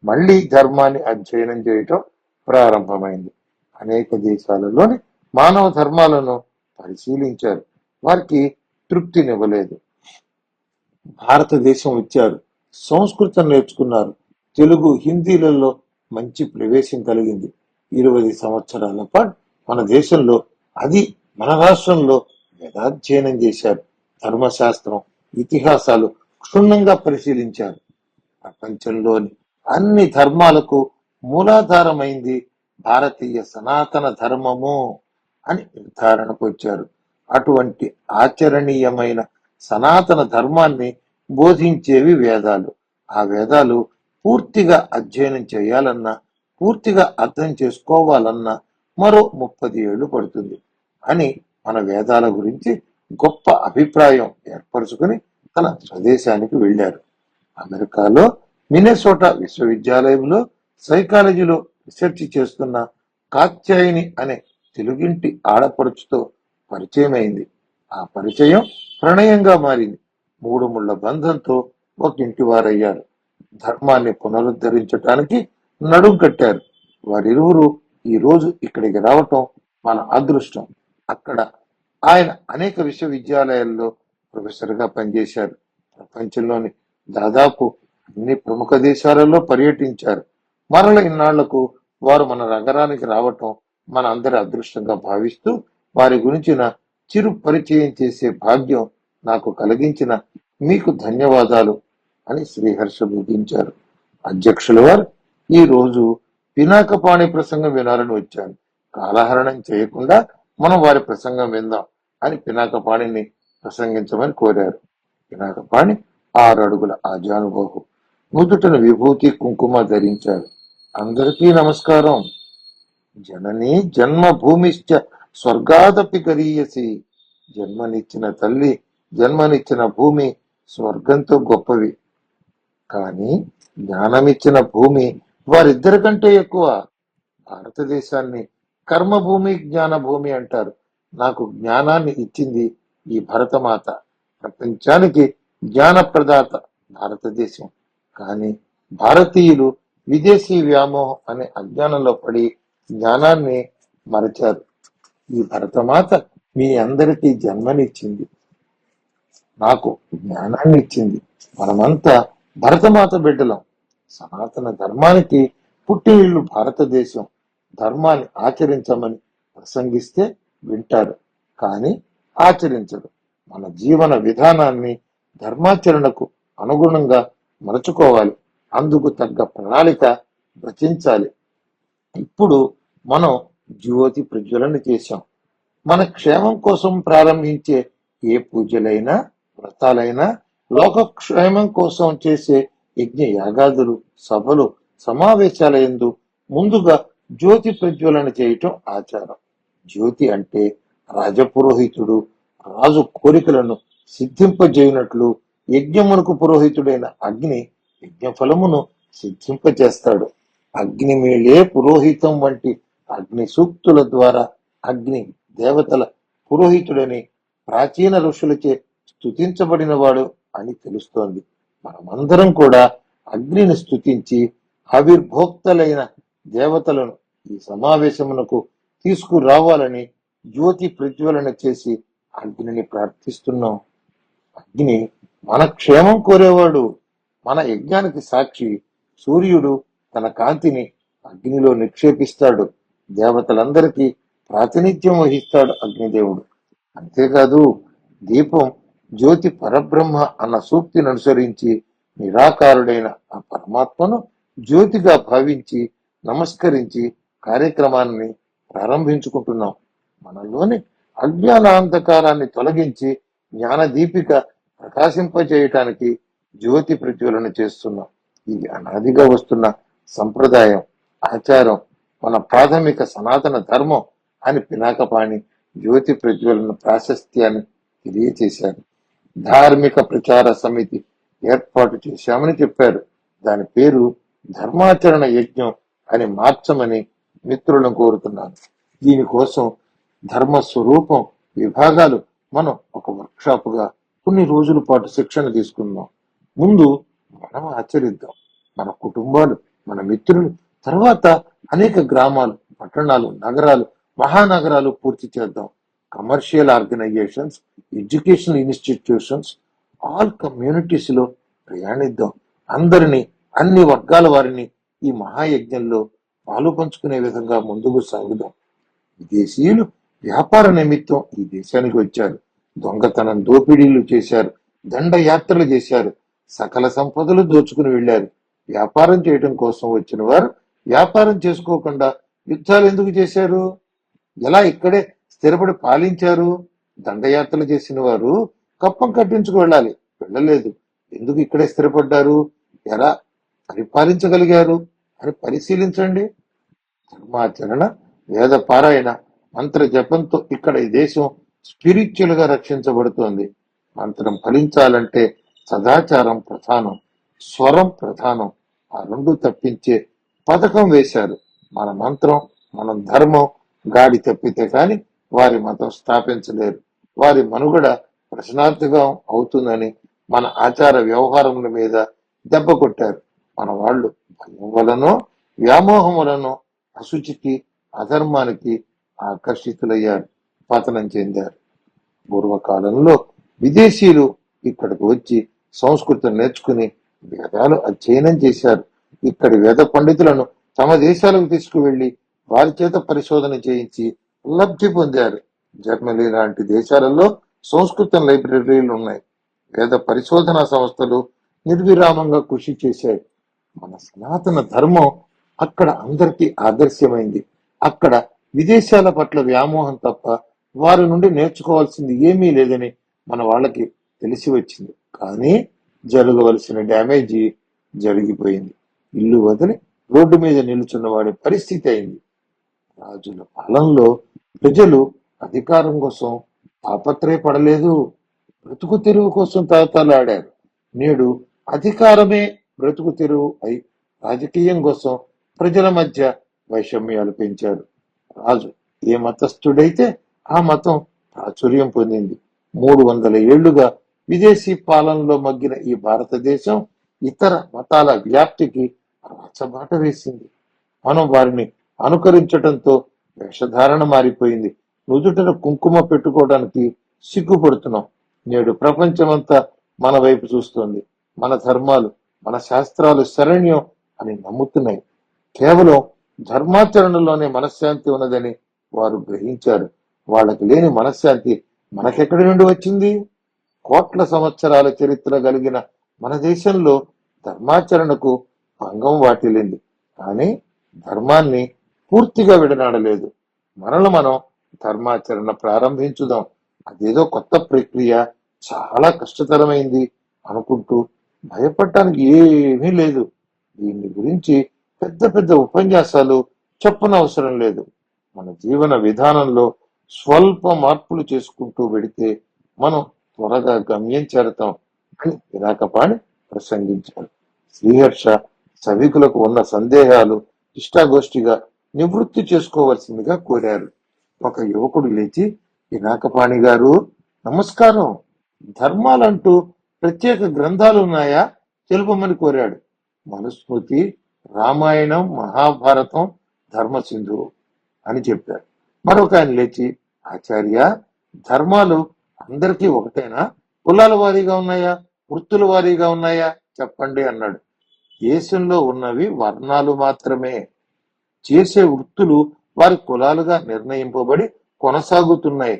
మళ్ళీ ధర్మాన్ని అధ్యయనం చేయటం ప్రారంభమైంది. అనేక దేశాలలోని మానవ ధర్మాలను పరిశీలించారు. వారికి తృప్తినివ్వలేదు. భారతదేశం వచ్చారు. సంస్కృతం నేర్చుకున్నారు. తెలుగు, హిందీలలో మంచి ప్రవేశం కలిగింది. 20 సంవత్సరాల పాటు మన దేశంలో, అది మన రాష్ట్రంలో వేదాధ్యయనం చేశారు. ధర్మశాస్త్రం, ఇతిహాసాలు క్షుణ్ణంగా పరిశీలించారు. ప్రపంచంలోని అన్ని ధర్మాలకు మూలాధారమైంది భారతీయ సనాతన ధర్మము అని నిర్ధారణకు వచ్చారు. అటువంటి ఆచరణీయమైన సనాతన ధర్మాన్ని బోధించేవి వేదాలు. ఆ వేదాలు పూర్తిగా అధ్యయనం చేయాలన్నా, పూర్తిగా అర్థం చేసుకోవాలన్నా మరో 30 ఏళ్లు పడుతుంది అని మన వేదాల గురించి గొప్ప అభిప్రాయం ఏర్పరచుకుని తన స్వదేశానికి వెళ్ళారు. అమెరికాలో మినెసోటా విశ్వవిద్యాలయంలో సైకాలజీలో రీసెర్చ్ చేస్తున్న కాత్యాయిని అనే తెలుగింటి ఆడపడుచుతో పరిచయం అయింది. ఆ పరిచయం ప్రణయంగా మారింది. 3 ముళ్ల బంధంతో ఒక ఇంటి వారయ్యారు. ధర్మాన్ని పునరుద్ధరించటానికి నడుం కట్టారు. వారిరువురు ఈ రోజు ఇక్కడికి రావటం మన అదృష్టం. అక్కడ ఆయన అనేక విశ్వవిద్యాలయాల్లో ప్రొఫెసర్గా పనిచేశారు. ప్రపంచంలోని దాదాపు అన్ని ప్రముఖ దేశాలలో పర్యటించారు. మరల ఇన్నాళ్లకు వారు మన నగరానికి రావటం మన అందరి అదృష్టంగా భావిస్తూ వారి గురించిన చిరు పరిచయం చేసే భాగ్యం నాకు కలిగించిన మీకు ధన్యవాదాలు అని శ్రీహర్ష ముగించారు. అధ్యక్షుల వారు ఈ రోజు పినాకపాణి ప్రసంగం వినాలని వచ్చాను. కాలహరణం చేయకుండా మనం వారి ప్రసంగం విందాం అని పినాకపాణిని ప్రసంగించమని కోరారు. పినాకపాణి 6 అడుగుల ఆజానుబాహు, నుదుటను విభూతి కుంకుమ ధరించారు. అందరికీ నమస్కారం. జనని జన్మభూమిశ్చ స్వర్గాదపి గరీయసి. జన్మనిచ్చిన తల్లి, జన్మనిచ్చిన భూమి స్వర్గంతో గొప్పవి. కానీ జ్ఞానమిచ్చిన భూమి వారిద్దరి కంటే ఎక్కువ. భారతదేశాన్ని కర్మభూమి, జ్ఞానభూమి అంటారు. నాకు జ్ఞానాన్ని ఇచ్చింది ఈ భరతమాత. ప్రపంచానికి జ్ఞాన ప్రదాత భారతదేశం. కానీ భారతీయులు విదేశీ వ్యామోహం అనే అజ్ఞానంలో పడి జ్ఞానాన్ని మరచారు. ఈ భరతమాత మీ అందరికీ జన్మనిచ్చింది, నాకు జ్ఞానాన్ని ఇచ్చింది. మనమంతా భరతమాత బిడ్డలం. సనాతన ధర్మానికి పుట్టినిల్లు భారతదేశం. ధర్మాన్ని ఆచరించమని ప్రసంగిస్తే వింటారు, కానీ ఆచరించరు. మన జీవన విధానాన్ని ధర్మాచరణకు అనుగుణంగా మలుచుకోవాలి. అందుకు తగ్గ ప్రణాళిక రచించాలి. ఇప్పుడు మనం జ్యోతి ప్రజ్వలన చేశాం. మన క్షేమం కోసం ప్రారంభించే ఏ పూజలైనా, వ్రతాలైనా, లోకక్షేమం కోసం చేసే యజ్ఞ యాగాదులు, సభలు, సమావేశాల యందు ముందుగా జ్యోతి ప్రజ్వలన చేయటం ఆచారం. జ్యోతి అంటే రాజపురోహితుడు రాజు కోరికలను సిద్ధింపజేయునట్లు యజ్ఞమునకు పురోహితుడైన అగ్ని యజ్ఞ ఫలమును సిద్ధింపజేస్తాడు. అగ్నిమేళే పురోహితం వంటి అగ్ని సూక్తుల ద్వారా అగ్ని దేవతల పురోహితుడని ప్రాచీన ఋషులచే స్తుతించబడినవాడు అని తెలుస్తోంది. మనమందరం కూడా అగ్నిని స్తుతించి ఆవిర్భోక్తలైన దేవతలను ఈ సమావేశమునకు తీసుకురావాలని జ్యోతి ప్రజ్వలన చేసి అగ్నిని ప్రార్థిస్తున్నాం. అగ్ని మన క్షేమం కోరేవాడు. మన యజ్ఞానికి సాక్షి. సూర్యుడు తన కాంతిని అగ్నిలో నిక్షేపిస్తాడు. దేవతలందరికీ ప్రాతినిధ్యం వహిస్తాడు అగ్నిదేవుడు. అంతేకాదు, దీపం జ్యోతి పరబ్రహ్మ అన్న సూక్తిని అనుసరించి నిరాకారుడైన ఆ పరమాత్మను జ్యోతిగా భావించి నమస్కరించి కార్యక్రమాన్ని ప్రారంభించుకుంటున్నాం. మనలోని అజ్ఞానాంధకారాన్ని తొలగించి జ్ఞాన దీపిక ప్రకాశింపజేయటానికి జ్యోతి ప్రజ్వలన చేస్తున్నాం. ఇది అనాదిగా వస్తున్న సంప్రదాయం, ఆచారం, మన ప్రాథమిక సనాతన ధర్మం అని పినాకపాణి జ్యోతి ప్రజ్వలన ప్రాశస్త్యాన్ని తెలియచేశారు. ధార్మిక ప్రచార సమితి ఏర్పాటు చేశామని చెప్పారు. దాని పేరు ధర్మాచరణ యజ్ఞం అని మార్చమని మిత్రులను కోరుతున్నాను. దీనికోసం ధర్మ స్వరూపం విభాగాలు మనం ఒక వర్క్షాప్ గా కొన్ని రోజుల పాటు శిక్షణ తీసుకుందాం. ముందు మనం ఆచరిద్దాం. మన కుటుంబాలు, మన మిత్రులు, తర్వాత అనేక గ్రామాలు, పట్టణాలు, నగరాలు, మహానగరాలు పూర్తి చేద్దాం. Commercial organisations, educational institutions, all communities లో ప్రయాణిద్దాం. అందరినీ, అన్ని వర్గాల వారిని ఈ మహాయజ్ఞంలో పాలు పంచుకునే విధంగా ముందుకు సాగుదాం. విదేశీయులు వ్యాపార నిమిత్తం ఈ దేశానికి వచ్చారు. దొంగతనం, దోపిడీలు చేశారు, దండయాత్రలు చేశారు, సకల సంపదలు దోచుకుని వెళ్లారు. వ్యాపారం చేయడం కోసం వచ్చిన వారు వ్యాపారం చేసుకోకుండా యుద్ధాలు ఎందుకు చేశారు? ఎలా ఇక్కడే స్థిరపడి పాలించారు? దండయాత్రలు చేసిన వారు కప్పం కట్టించుకు వెళ్ళలేదు. ఎందుకు ఇక్కడే స్థిరపడ్డారు? ఎలా పరిపాలించగలిగారు అని పరిశీలించండి. ధర్మాచరణ, వేద పారాయణ, మంత్ర జపంతో ఇక్కడ ఈ దేశం స్పిరిచువల్ గా రక్షించబడుతోంది. మంత్రం ఫలించాలంటే సదాచారం ప్రధానం, స్వరం ప్రధానం. ఆ రెండు తప్పించే పథకం వేశారు. మన మంత్రం, మన ధర్మం గాడి తప్పితే కాని వారి మతం స్థాపించలేరు. వారి మనుగడ ప్రశ్నార్థకం అవుతుందని మన ఆచార వ్యవహారముల మీద దెబ్బ కొట్టారు. మన వాళ్ళు భయం వలనో, వ్యామోహం వలనో అశుచికి, అధర్మానికి ఆకర్షితులయ్యారు, పతనం చెందారు. పూర్వకాలంలో విదేశీయులు ఇక్కడికి వచ్చి సంస్కృతం నేర్చుకుని వేదాలు అధ్యయనం చేశారు. ఇక్కడి వేద పండితులను తమ దేశాలకు తీసుకువెళ్లి వారి చేత పరిశోధన చేయించి లబ్ధి పొందారు. జర్మనీ లాంటి దేశాలలో సంస్కృతం లైబ్రరీలు ఉన్నాయి. వేద పరిశోధనా సంస్థలు నిర్విరామంగా కృషి చేశాయి. మన సనాతన ధర్మం అక్కడ అందరికీ ఆదర్శమైంది. అక్కడ విదేశాల పట్ల వ్యామోహం తప్ప వారి నుండి నేర్చుకోవాల్సింది ఏమీ లేదని మన వాళ్ళకి తెలిసి వచ్చింది. కానీ జరగవలసిన డ్యామేజీ జరిగిపోయింది. ఇల్లు వదిలి రోడ్డు మీద నిలుచున్న వాడి పరిస్థితి అయింది. రాజుల పాలనలో ప్రజలు అధికారం కోసం తాపత్రయపడలేదు, బ్రతుకు తెరువు కోసం తాతాలాడారు. నేడు అధికారమే బ్రతుకు తెరువు అయి రాజకీయం కోసం ప్రజల మధ్య వైషమ్యాలు పెంచారు. రాజు ఏ మతస్థుడైతే ఆ మతం ప్రాచుర్యం పొందింది. 300 ఏళ్లుగా విదేశీ పాలనలో మగ్గిన ఈ భారతదేశం ఇతర మతాల వ్యాప్తికి రాచబాట వేసింది. మనం వారిని అనుకరించటంతో వేషధారణ మారిపోయింది. నుదుటను కుంకుమ పెట్టుకోవడానికి సిగ్గుపడుతున్నాం. నేడు ప్రపంచమంతా మన వైపు చూస్తోంది. మన ధర్మాలు, మన శాస్త్రాలు శరణ్యం అని నమ్ముతున్నాయి. కేవలం ధర్మాచరణలోనే మనశ్శాంతి ఉన్నదని వారు గ్రహించారు. వాళ్ళకి లేని మనశ్శాంతి మనకెక్కడి నుండి వచ్చింది? కోట్ల సంవత్సరాల చరిత్ర కలిగిన మన దేశంలో ధర్మాచరణకు భంగం వాటిల్లింది. కానీ ధర్మాన్ని పూర్తిగా విడనాడలేదు. మనలో మనం ధర్మాచరణ ప్రారంభించుదాం. అదేదో కొత్త ప్రక్రియ, చాలా కష్టతరమైంది అనుకుంటూ భయపడటానికి ఏమీ లేదు. దీని గురించి పెద్ద పెద్ద ఉపన్యాసాలు చెప్పనవసరం లేదు. మన జీవన విధానంలో స్వల్ప మార్పులు చేసుకుంటూ వెడితే మనం త్వరగా గమ్యం చేరతాం అని పినాకపాణి ప్రసంగించారు. శ్రీహర్ష సభికులకు ఉన్న సందేహాలు ఇష్టాగోష్ఠిగా నివృత్తి చేసుకోవలసిందిగా కోరారు. ఒక యువకుడు లేచి, పినాకపాణి గారు నమస్కారం, ధర్మాలంటూ ప్రత్యేక గ్రంథాలు ఉన్నాయా తెలుపమని కోరాడు. మనుస్మృతి, రామాయణం, మహాభారతం, ధర్మసింధువు అని చెప్పారు. మరొక ఆయన లేచి, ఆచార్య, ధర్మాలు అందరికీ ఒకటేనా? కులాల వారీగా ఉన్నాయా, వృత్తుల వారీగా ఉన్నాయా చెప్పండి అన్నాడు. దేశంలో ఉన్నవి వర్ణాలు మాత్రమే. చేసే వృత్తులు వారి కులాలుగా నిర్ణయింపబడి కొనసాగుతున్నాయి.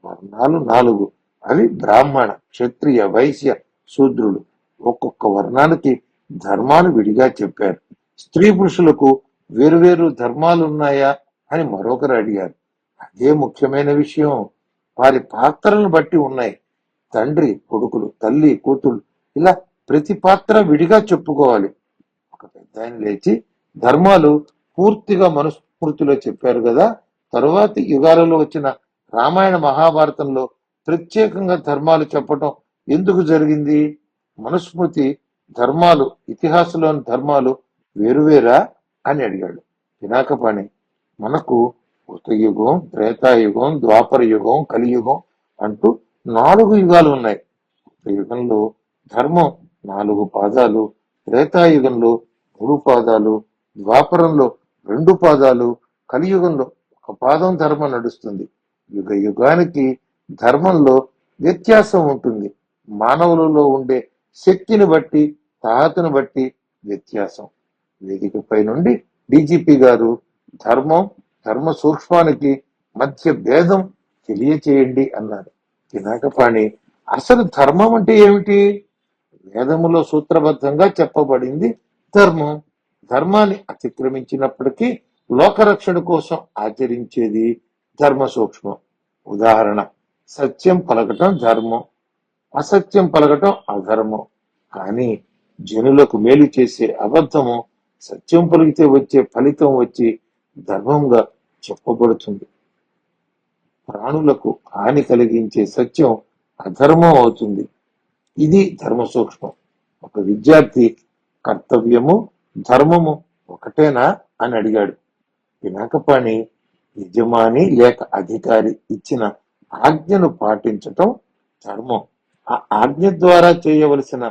వర్ణాలు 4. అవి బ్రాహ్మణ, క్షత్రియ, వైశ్య, శూద్రులు. ఒక్కొక్క వర్ణానికి ధర్మాలు విడిగా చెప్పారు. స్త్రీ పురుషులకు వేరువేరు ధర్మాలు ఉన్నాయా అని మరొకరు అడిగారు. అదే ముఖ్యమైన విషయం. వారి పాత్రలను బట్టి ఉన్నాయి. తండ్రి కొడుకులు, తల్లి కూతుళ్ళు, ఇలా ప్రతి పాత్ర విడిగా చెప్పుకోవాలి. ఒక పెద్ద ఆయన లేచి ధర్మాలు పూర్తిగా మనుస్మృతిలో చెప్పారు కదా, తరువాతి యుగాలలో వచ్చిన రామాయణ మహాభారతంలో ప్రత్యేకంగా ధర్మాలు చెప్పటం ఎందుకు జరిగింది? మనుస్మృతి ధర్మాలు, ఇతిహాసంలోని ధర్మాలు వేరువేరా అని అడిగాడు. పినాకపాణి, మనకు కృతయుగం, త్రేతాయుగం, ద్వాపర యుగం, కలియుగం అంటూ 4 యుగాలు ఉన్నాయి. కృతయుగంలో ధర్మం 4 పాదాలు, త్రేతాయుగంలో 3 పాదాలు, ద్వాపరంలో 2 పాదాలు, కలియుగంలో 1 పాదం ధర్మం నడుస్తుంది. యుగ యుగానికి ధర్మంలో వ్యత్యాసం ఉంటుంది. మానవులలో ఉండే శక్తిని బట్టి, తాహతును బట్టి వ్యత్యాసం. వేదికపై నుండి డీజీపీ గారు ధర్మం, ధర్మ సూక్ష్మానికి మధ్య భేదం తెలియచేయండి అన్నారు. పినాకపాణి, అసలు ధర్మం అంటే ఏమిటి? వేదములో సూత్రబద్ధంగా చెప్పబడింది ధర్మం. ధర్మాన్ని అతిక్రమించినప్పటికీ లోకరక్షణ కోసం ఆచరించేది ధర్మ సూక్ష్మం. ఉదాహరణ, సత్యం పలకటం ధర్మం, అసత్యం పలకటం అధర్మం. కానీ జనులకు మేలు చేసే అబద్ధము సత్యం పలికితే వచ్చే ఫలితం వచ్చి ధర్మంగా చెప్పబడుతుంది. ప్రాణులకు హాని కలిగించే సత్యం అధర్మం అవుతుంది. ఇది ధర్మ సూక్ష్మం. ఒక విద్యార్థి కర్తవ్యము, ధర్మము ఒకటేనా అని అడిగాడు. పినాకపాణి, యజమాని లేక అధికారి ఇచ్చిన ఆజ్ఞను పాటించటం ధర్మం. ఆ ఆజ్ఞ ద్వారా చేయవలసిన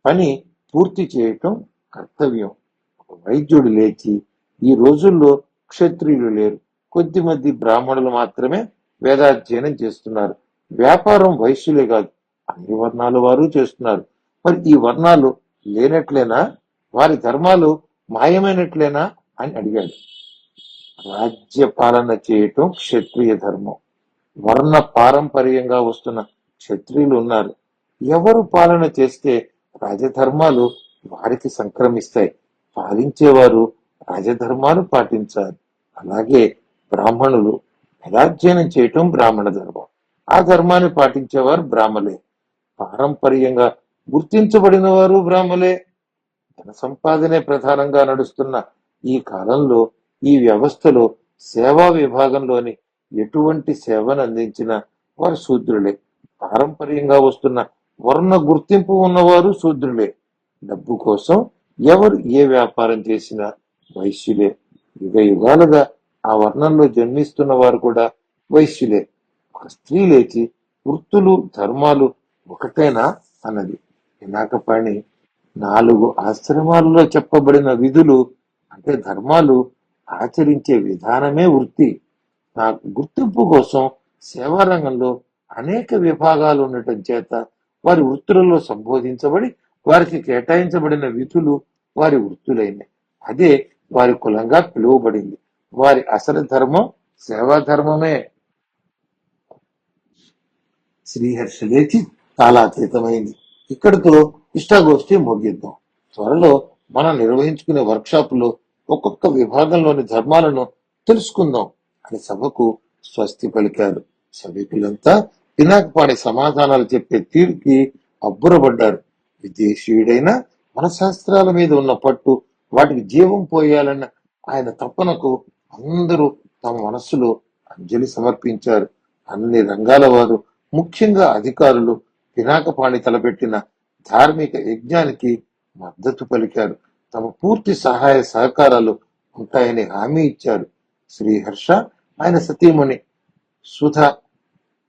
పని పూర్తి చేయటం కర్తవ్యం. ఒక వైద్యుడు లేచి, ఈ రోజుల్లో క్షత్రియులు లేరు, కొద్దిమంది బ్రాహ్మణులు మాత్రమే వేదాధ్యయనం చేస్తున్నారు. వ్యాపారం వైశ్యులే కాదు, అన్ని వర్ణాల వారు చేస్తున్నారు. మరి ఈ వర్ణాలు లేనట్లేనా? వారి ధర్మాలు మాయమైనట్లేనా అని అడిగాడు. రాజ్య పాలన చేయటం క్షత్రియ ధర్మం. వర్ణ పారంపర్యంగా వస్తున్న క్షత్రియులు ఉన్నారు. ఎవరు పాలన చేస్తే రాజధర్మాలు వారికి సంక్రమిస్తాయి. పాలించేవారు రాజధర్మాలు పాటించాలి. అలాగే బ్రాహ్మణులు వేదాధ్యయనం చేయటం బ్రాహ్మణ ధర్మం. ఆ ధర్మాన్ని పాటించేవారు బ్రాహ్మలే. పారంపర్యంగా గుర్తించబడిన వారు బ్రాహ్మలే. ధన సంపాదనే ప్రధానంగా నడుస్తున్న ఈ కాలంలో, ఈ వ్యవస్థలో సేవా విభాగంలోని ఎటువంటి సేవను అందించినా వారు శూద్రులే. పారంపర్యంగా వస్తున్న వర్ణ గుర్తింపు ఉన్నవారు శూద్రులే. డబ్బు కోసం ఎవరు ఏ వ్యాపారం చేసినా వైశ్యులే. యుగ యుగాలుగా ఆ వర్ణంలో జన్మిస్తున్న వారు కూడా వైశ్యులే. ఒక స్త్రీ లేచి వృత్తులు, ధర్మాలు ఒకటేనా అన్నది. పినాకపాణి, 4 ఆశ్రమాలలో చెప్పబడిన విధులు అంటే ధర్మాలు ఆచరించే విధానమే వృత్తి. నాకు గుర్తింపు కోసం సేవా రంగంలో అనేక విభాగాలు ఉండటం చేత వారి వృత్తులలో సంబోధించబడి వారికి కేటాయించబడిన విధులు వారి వృత్తులైనవి. అదే వారి కులంగా పిలువబడింది. వారి అసలు ధర్మం సేవా ధర్మమే. శ్రీహర్ష లేచి కాలాతీతమైంది. ఇక్కడితో ఇష్టాగోష్ఠి ముగిద్దాం. త్వరలో మనం నిర్వహించుకునే వర్క్షాప్ లో ఒక్కొక్క విభాగంలోని ధర్మాలను తెలుసుకుందాం అని సభకు స్వస్తి పలికారు. సభికులంతా పినాకపాణి సమాధానాలు చెప్పే తీరుకి అబ్బురపడ్డారు. విదేశీయుడైన మన శాస్త్రాల మీద ఉన్న పట్టు, వాటికి జీవం పోయాలన్న ఆయన తపనకు అందరూ తమ మనస్సులో అంజలి సమర్పించారు. అన్ని రంగాల వారు, ముఖ్యంగా అధికారులు పినాకపాణి తలపెట్టిన ధార్మిక యజ్ఞానికి మద్దతు పలికారు. తమ పూర్తి సహాయ సహకారాలు ఉంటాయని హామీ ఇచ్చారు. శ్రీహర్ష ఆయన సతీమణి సుధా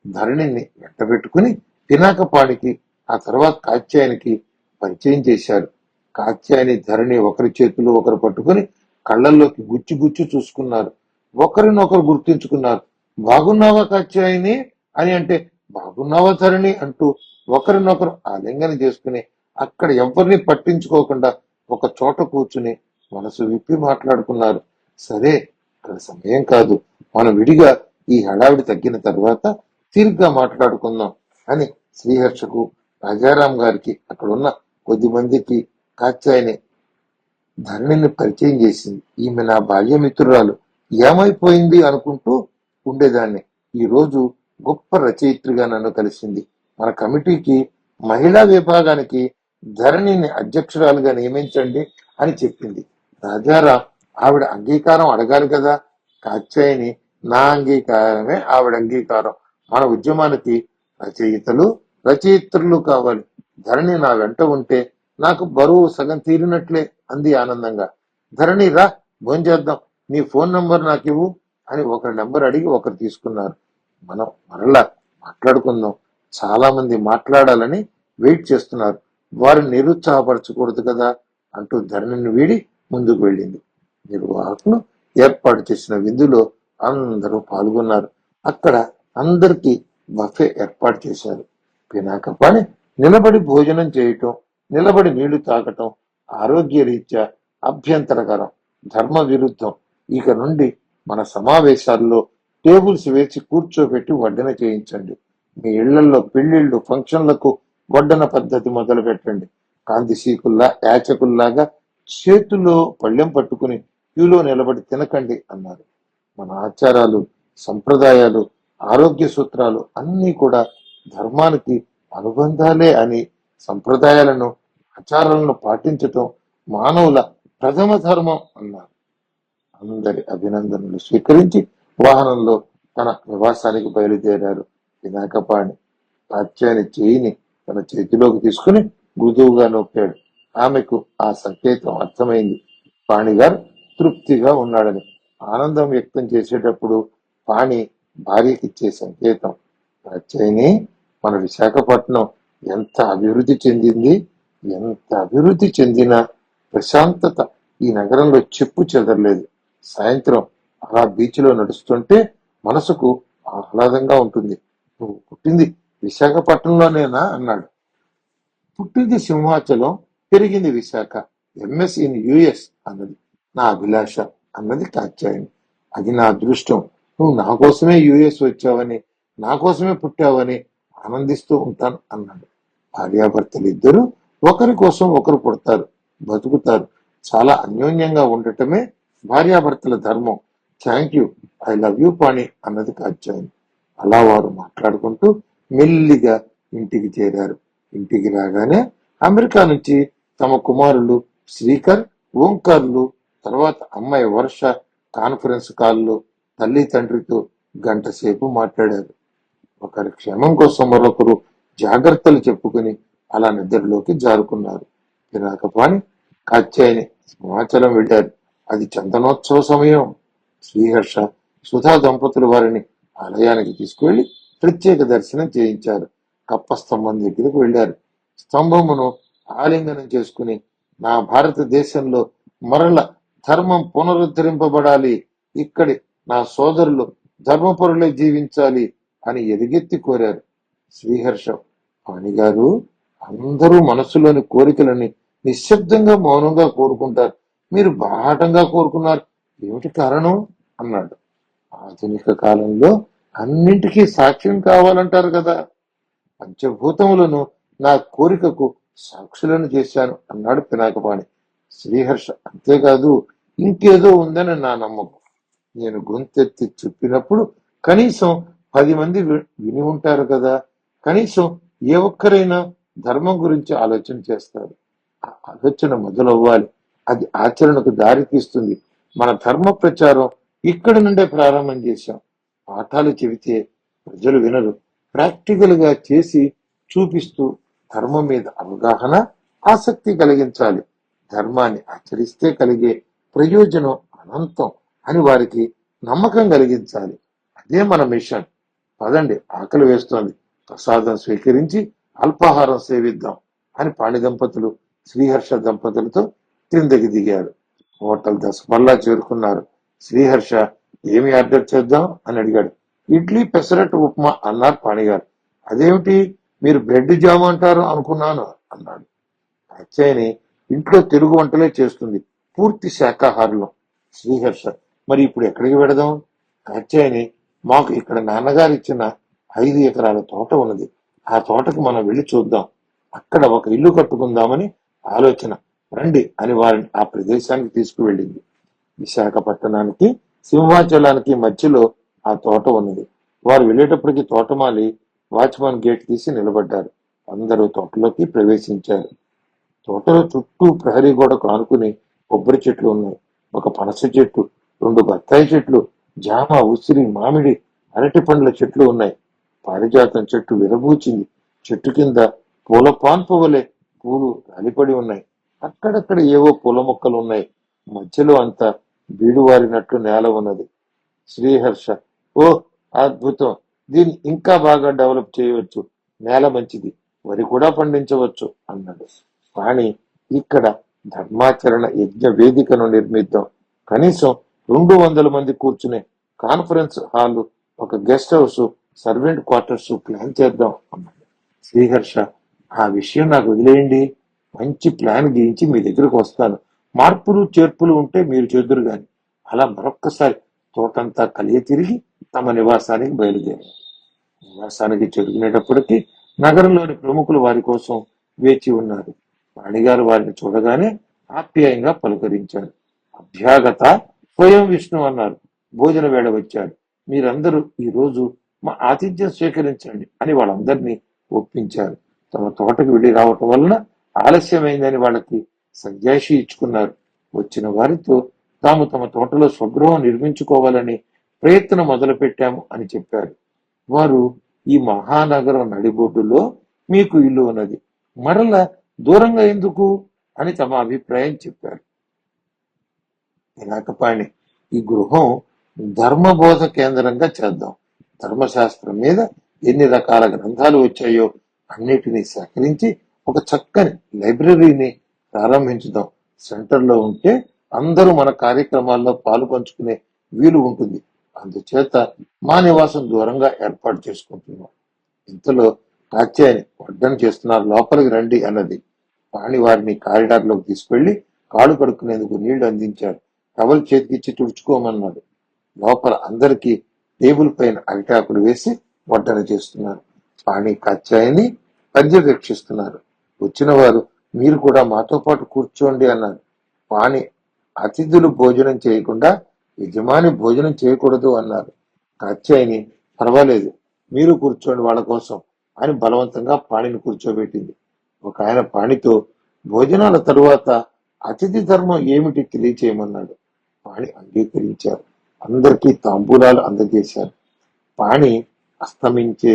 ధరణిని వెంటబెట్టుకుని పినాకపాణికి, ఆ తర్వాత కాత్యాయనికి పరిచయం చేశారు. కాత్యాయని, ధరణి ఒకరి చేతులు ఒకరు పట్టుకుని కళ్ళల్లోకి గుచ్చి గుచ్చి చూసుకున్నారు. ఒకరినొకరు గుర్తించుకున్నారు. బాగున్నావా కాత్యాయని అని అంటే, బాగున్నావా ధరణి అంటూ ఒకరినొకరు ఆలింగన చేసుకుని అక్కడ ఎవరిని పట్టించుకోకుండా ఒక చోట కూర్చుని మనసు విప్పి మాట్లాడుకున్నారు. సరే, ఇక్కడ సమయం కాదు, మనం విడిగా ఈ హడావిడి తగ్గిన తర్వాత తీరిగ్గా మాట్లాడుకుందాం అని శ్రీహర్షకు, రాజారాం గారికి, అక్కడున్న కొద్ది మందికి కాత్యాయని ధరణిని పరిచయం చేసింది. ఈమె నా బాల్యమిత్రురాలు, ఏమైపోయింది అనుకుంటూ ఉండేదాన్ని. ఈ రోజు గొప్ప రచయిత్రిగా నన్ను కలిసింది. మన కమిటీకి మహిళా విభాగానికి ధరణిని అధ్యక్షురాలుగా నియమించండి అని చెప్పింది. రాజారాం ఆవిడ అంగీకారం అడగాలి కదా. కాత్యాయని నా అంగీకారమే ఆవిడ అంగీకారం. మన ఉద్యమానికి రచయిత్రులు కావాలి. ధరణి నా వెంట ఉంటే నాకు బరువు సగం తీరినట్లే అంది ఆనందంగా. ధరణి రా, భోంచేద్దాం, నీ ఫోన్ నంబర్ నాకు ఇవ్వు అని ఒకరి నెంబర్ అడిగి ఒకరు తీసుకున్నారు. మనం మరలా మాట్లాడుకుందాం, చాలా మంది మాట్లాడాలని వెయిట్ చేస్తున్నారు, వారిని నిరుత్సాహపరచకూడదు కదా అంటూ ధరణిని వీడి ముందుకు వెళ్ళింది. నిర్వాహకులు ఏర్పాటు చేసిన విందులో అందరూ పాల్గొన్నారు. అక్కడ అందరికీ బఫే ఏర్పాటు చేశారు. పినాకపాణి నిలబడి భోజనం చేయటం, నిలబడి నీళ్లు తాగటం ఆరోగ్య రీత్యా అభ్యంతరకరం, ధర్మ విరుద్ధం. ఇక నుండి మన సమావేశాల్లో టేబుల్స్ వేసి కూర్చోబెట్టి వడ్డన చేయించండి. మీ ఇళ్లలో పెళ్లిళ్లు ఫంక్షన్లకు వడ్డన పద్ధతి మొదలు పెట్టండి. కాంతిశీకుల్లా యాచకుల్లాగా చేతుల్లో పళ్ళెం పట్టుకుని క్యూలో నిలబడి తినకండి అన్నారు. మన ఆచారాలు, సంప్రదాయాలు, ఆరోగ్య సూత్రాలు అన్నీ కూడా ధర్మానికి అనుబంధాలే అని, సంప్రదాయాలను ఆచారాలను పాటించటం మానవుల ప్రథమ ధర్మం అన్నారు. అందరి అభినందనలు స్వీకరించి వాహనంలో తన నివాసానికి బయలుదేరారు. పినాకపాణి కాత్యాయని చేయిని తన చేతిలోకి తీసుకుని మృదువుగా నొక్కాడు. ఆమెకు ఆ సంకేతం అర్థమైంది. పాణిగారు తృప్తిగా ఉన్నాడని. ఆనందం వ్యక్తం చేసేటప్పుడు పాణి భార్యకిచ్చే సంకేతం. కాత్యాయని, మన విశాఖపట్నం ఎంత అభివృద్ధి చెందింది, ఎంత అభివృద్ధి చెందినా ప్రశాంతత ఈ నగరంలో చెప్పు చెదరలేదు. సాయంత్రం అలా బీచ్లో నడుస్తుంటే మనసుకు ఆహ్లాదంగా ఉంటుంది. నువ్వు పుట్టింది విశాఖపట్నంలోనేనా అన్నాడు. పుట్టింది సింహాచలం, పెరిగింది విశాఖ, ఎంఎస్ ఇన్ యుఎస్ అన్నది నా అభిలాష అన్నది కాత్యాయని. అది నా అదృష్టం. నువ్వు నా కోసమే యుఎస్ వచ్చావని, నా కోసమే పుట్టావని ఆనందిస్తూ ఉంటాను అన్నాడు. భార్యాభర్తలు ఇద్దరు ఒకరి కోసం ఒకరు పుడతారు, బతుకుతారు. చాలా అన్యోన్యంగా ఉండటమే భార్యాభర్తల ధర్మం. Thank you, I love you Pani అన్నది కాత్యాయని. అలా వారు మాట్లాడుకుంటూ మెల్లిగా ఇంటికి చేరారు. ఇంటికి రాగానే అమెరికా నుంచి తమ కుమారులు శ్రీకర్, ఓంకార్లు, తర్వాత అమ్మాయి వర్ష కాన్ఫరెన్స్ కాల్లో తల్లి తండ్రితో గంట సేపు మాట్లాడారు. ఒకరి క్షేమం కోసం మరొకరు జాగ్రత్తలు చెప్పుకుని అలా నిద్రలోకి జారుకున్నారు. పినాకపాణి కాత్యాయని సింహాచలం వెళ్ళారు. అది చందనోత్సవ సమయం. శ్రీహర్ష, సుధా దంపతులు వారిని ఆలయానికి తీసుకువెళ్లి ప్రత్యేక దర్శనం చేయించారు. కప్ప స్తంభం దగ్గరకు వెళ్లారు. స్తంభమును ఆలింగనం చేసుకుని, నా భారతదేశంలో మరల ధర్మం పునరుద్ధరింపబడాలి, ఇక్కడి నా సోదరులు ధర్మపరులే జీవించాలి అని ఎలుగెత్తి కోరారు. శ్రీహర్ష, పాణిగారు, అందరూ మనస్సులోని కోరికలని నిశ్శబ్దంగా మౌనంగా కోరుకుంటారు, మీరు బాహాటంగా కోరుకున్నారు, ఏమిటి కారణం అన్నాడు. ఆధునిక కాలంలో అన్నింటికీ సాక్ష్యం కావాలంటారు కదా. పంచభూతములను నా కోరికకు సాక్షులను చేశాను అన్నాడు పినాకపాణి. శ్రీహర్ష, అంతేకాదు, ఇంకేదో ఉందని నా నమ్మకం. నేను గొంతెత్తి చెప్పినప్పుడు కనీసం 10 మంది విని ఉంటారు కదా. కనీసం ఏ ఒక్కరైనా ధర్మం గురించి ఆలోచన చేస్తారు. ఆ ఆలోచన మొదలవ్వాలి, అది ఆచరణకు దారి తీస్తుంది. మన ధర్మ ప్రచారం ఇక్కడి నుండే ప్రారంభం చేశాం. పాఠాలు చెబితే ప్రజలు వినరు, ప్రాక్టికల్ గా చేసి చూపిస్తూ ధర్మం మీద అవగాహన, ఆసక్తి కలిగించాలి. ధర్మాన్ని ఆచరిస్తే కలిగే ప్రయోజనం అనంతం అని వారికి నమ్మకం కలిగించాలి. అదే మన మిషన్. పదండి, ఆకలి వేస్తోంది, ప్రసాదం స్వీకరించి అల్పాహారం సేవిద్దాం అని పాణి దంపతులు శ్రీహర్ష దంపతులతో క్రిందకి దిగారు. హోటల్ దశపల్లా చేరుకున్నారు. శ్రీహర్ష, ఏమి ఆర్డర్ చేద్దాం అని అడిగాడు. ఇడ్లీ పెసరట్టు ఉప్మా అన్నారు పాణిగారు. అదేమిటి, మీరు బ్రెడ్ జామ్ అంటారు అనుకున్నాను అన్నాడు. కాత్యాయని ఇంట్లో తెలుగు వంటలే చేస్తుంది, పూర్తి శాకాహారులం. శ్రీహర్ష, మరి ఇప్పుడు ఎక్కడికి వెడదాం? కాత్యాయని, మాకు ఇక్కడ నాన్నగారు ఇచ్చిన 5 ఎకరాల తోట ఉన్నది, ఆ తోటకు మనం వెళ్ళి చూద్దాం, అక్కడ ఒక ఇల్లు కట్టుకుందామని ఆలోచన, రండి అని వారిని ఆ ప్రదేశానికి తీసుకువెళ్ళింది. విశాఖపట్టణానికి సింహాచలానికి మధ్యలో ఆ తోట ఉన్నది. వారు వెళ్ళేటప్పటికి తోటమాలి వాచ్మాన్ గేట్ తీసి నిలబడ్డారు. అందరూ తోటలోకి ప్రవేశించారు. తోటలో చుట్టూ ప్రహరీ గోడకు ఆనుకుని కొబ్బరి చెట్లు ఉన్నాయి. ఒక పనస చెట్టు, 2 బత్తాయి చెట్లు, జామ, ఉసిరి, మామిడి, అరటి పండ్ల చెట్లు ఉన్నాయి. పారిజాతం చెట్టు విరబూచింది. చెట్టు కింద పూల పాన్పు వలె పూలు రాలిపడి ఉన్నాయి. అక్కడక్కడ ఏవో పూల మొక్కలు ఉన్నాయి. మధ్యలో అంతా బీడువారినట్లు నేల ఉన్నది. శ్రీహర్ష: ఓ, అద్భుతం! దీన్ని ఇంకా బాగా డెవలప్ చేయవచ్చు. నేల మంచిది, వరి కూడా పండించవచ్చు అన్నాడు. కానీ ఇక్కడ ధర్మాచరణ యజ్ఞ వేదికను నిర్మిద్దాం. కనీసం 200 మంది కూర్చునే కాన్ఫరెన్స్ హాలు, ఒక guest house, servant quarters plan చేద్దాం అన్నాడు. శ్రీహర్ష: ఆ విషయం నాకు వదిలేయండి. మంచి ప్లాన్ గీయించి మీ దగ్గరకు వస్తాను. మార్పులు చేర్పులు ఉంటే మీరు చేదురు గాని. అలా మరొక్కసారి తోటంతా కలియ తిరిగి తమ నివాసానికి బయలుదేరారు. నివాసానికి చేరుకునేటప్పటికీ నగరంలోని ప్రముఖులు వారి కోసం వేచి ఉన్నారు. రాణిగారు వారిని చూడగానే ఆప్యాయంగా పలుకరించారు. అభ్యాగత స్వయం విష్ణు అన్నారు. భోజన వేళ వచ్చాడు. మీరందరూ ఈ రోజు మా ఆతిథ్యం స్వీకరించండి అని వాళ్ళందరినీ ఒప్పించారు. తమ తోటకు వెళ్లి రావటం వలన ఆలస్యమైందని వాళ్ళకి సంజాయిషి ఇచ్చుకున్నారు. వచ్చిన వారితో తాము తమ తోటలో స్వగృహం నిర్మించుకోవాలని ప్రయత్నం మొదలు పెట్టాము అని చెప్పారు. వారు ఈ మహానగరం నడిబొడ్డులో మీకు ఇల్లు ఉన్నది, మరల దూరంగా ఎందుకు అని తమ అభిప్రాయం చెప్పారు. పినాకపాణి: ఈ గృహం ధర్మబోధ కేంద్రంగా చేద్దాం. ధర్మశాస్త్రం మీద ఎన్ని రకాల గ్రంథాలు వచ్చాయో అన్నిటినీ సేకరించి ఒక చక్కని లైబ్రరీని ప్రారంభించుదాం. సెంటర్లో ఉంటే అందరూ మన కార్యక్రమాల్లో పాలు పంచుకునే వీలు ఉంటుంది. అందుచేత మా నివాసం దూరంగా ఏర్పాటు చేసుకుంటున్నాం. ఇంతలో కాత్యాయని వడ్డన చేస్తున్నారు, లోపలికి రండి అన్నది. పాణి వారిని కారిడార్లోకి తీసుకెళ్లి కాళ్ళు కడుక్కునేందుకు నీళ్లు అందించారు. టవల్ చేతికిచ్చి తుడుచుకోమన్నాడు. లోపల అందరికీ టేబుల్ పైన అరిటాకులు వేసి వడ్డన చేస్తున్నారు. పాణి కాత్యాయని పర్యవేక్షిస్తున్నారు. వచ్చిన వారు మీరు కూడా మాతో పాటు కూర్చోండి అన్నారు. పాణి అతిథులు భోజనం చేయకుండా యజమాని భోజనం చేయకూడదు అన్నారు. కాత్యాయని పర్వాలేదు, మీరు కూర్చోండి వాళ్ళ కోసం అని బలవంతంగా పాణిని కూర్చోబెట్టింది. ఒక ఆయన పాణితో భోజనాల తరువాత అతిథి ధర్మం ఏమిటి తెలియచేయమన్నాడు. పాణి అంగీకరించారు. అందరికీ తాంబూలాలు అందజేశారు. పాణి అస్తమించే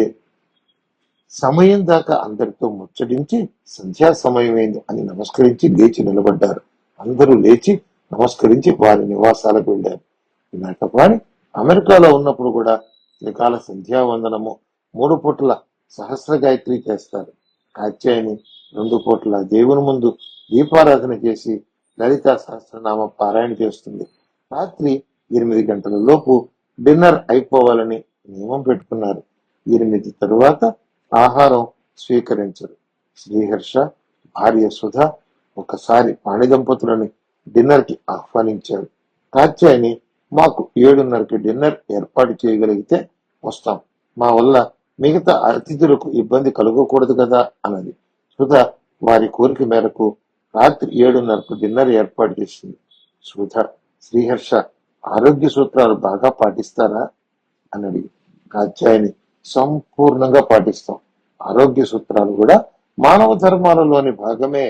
సమయం దాకా అందరితో ముచ్చటించి సంధ్యా సమయమైంది అని నమస్కరించి లేచి నిలబడ్డారు. అందరూ లేచి నమస్కరించి వారి నివాసాలకు వెళ్ళారు. పినాకపాణి అమెరికాలో ఉన్నప్పుడు కూడా త్రికాల సంధ్యావందనము, 3 పూటల సహస్ర గాయత్రి చేస్తారు. కాత్యాయని 2 పూటల దేవుని ముందు దీపారాధన చేసి లలితా సహస్రనామ పారాయణ చేస్తుంది. రాత్రి 8 గంటల లోపు డిన్నర్ అయిపోవాలని నియమం పెట్టుకున్నారు. 8 తరువాత ఆహారం స్వీకరించరు. శ్రీహర్ష, భార్య సుధ ఒకసారి పాణి దంపతులని డిన్నర్ కి ఆహ్వానించారు. కాత్యాయని మాకు 7:30కి డిన్నర్ ఏర్పాటు చేయగలిగితే వస్తాం. మా వల్ల మిగతా అతిథులకు ఇబ్బంది కలగకూడదు కదా అన్నది. సుధ వారి కోరిక మేరకు రాత్రి 7:30కు డిన్నర్ ఏర్పాటు చేసింది. సుధ: శ్రీహర్ష, ఆరోగ్య సూత్రాలు బాగా పాటిస్తారా అని అడిగి. కాత్యాయని: సంపూర్ణంగా పాటిస్తాం. ఆరోగ్య సూత్రాలు కూడా మానవ ధర్మాలలోని భాగమే.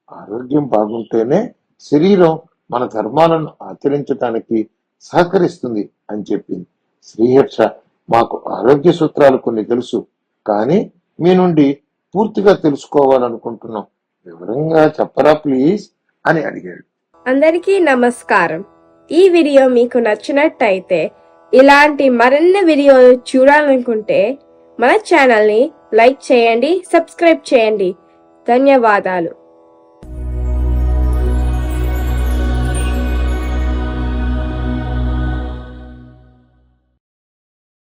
ఆరోగ్యం బాగుంటేనే శరీరం మన ధర్మాలను ఆచరించటానికి సహకరిస్తుంది అని చెప్పింది. శ్రీహర్ష: మాకు ఆరోగ్య సూత్రాలు కొన్ని తెలుసు, కానీ మీ నుండి పూర్తిగా తెలుసుకోవాలనుకుంటున్నాం. వివరంగా చెప్పరా ప్లీజ్ అని అడిగాడు. అందరికీ నమస్కారం. ఈ వీడియో మీకు నచ్చినట్టయితే, ఇలాంటి మరిన్ని వీడియోలు చూడాలనుకుంటే మన ఛానల్ని లైక్ చేయండి, సబ్స్క్రైబ్ చేయండి. ధన్యవాదాలు.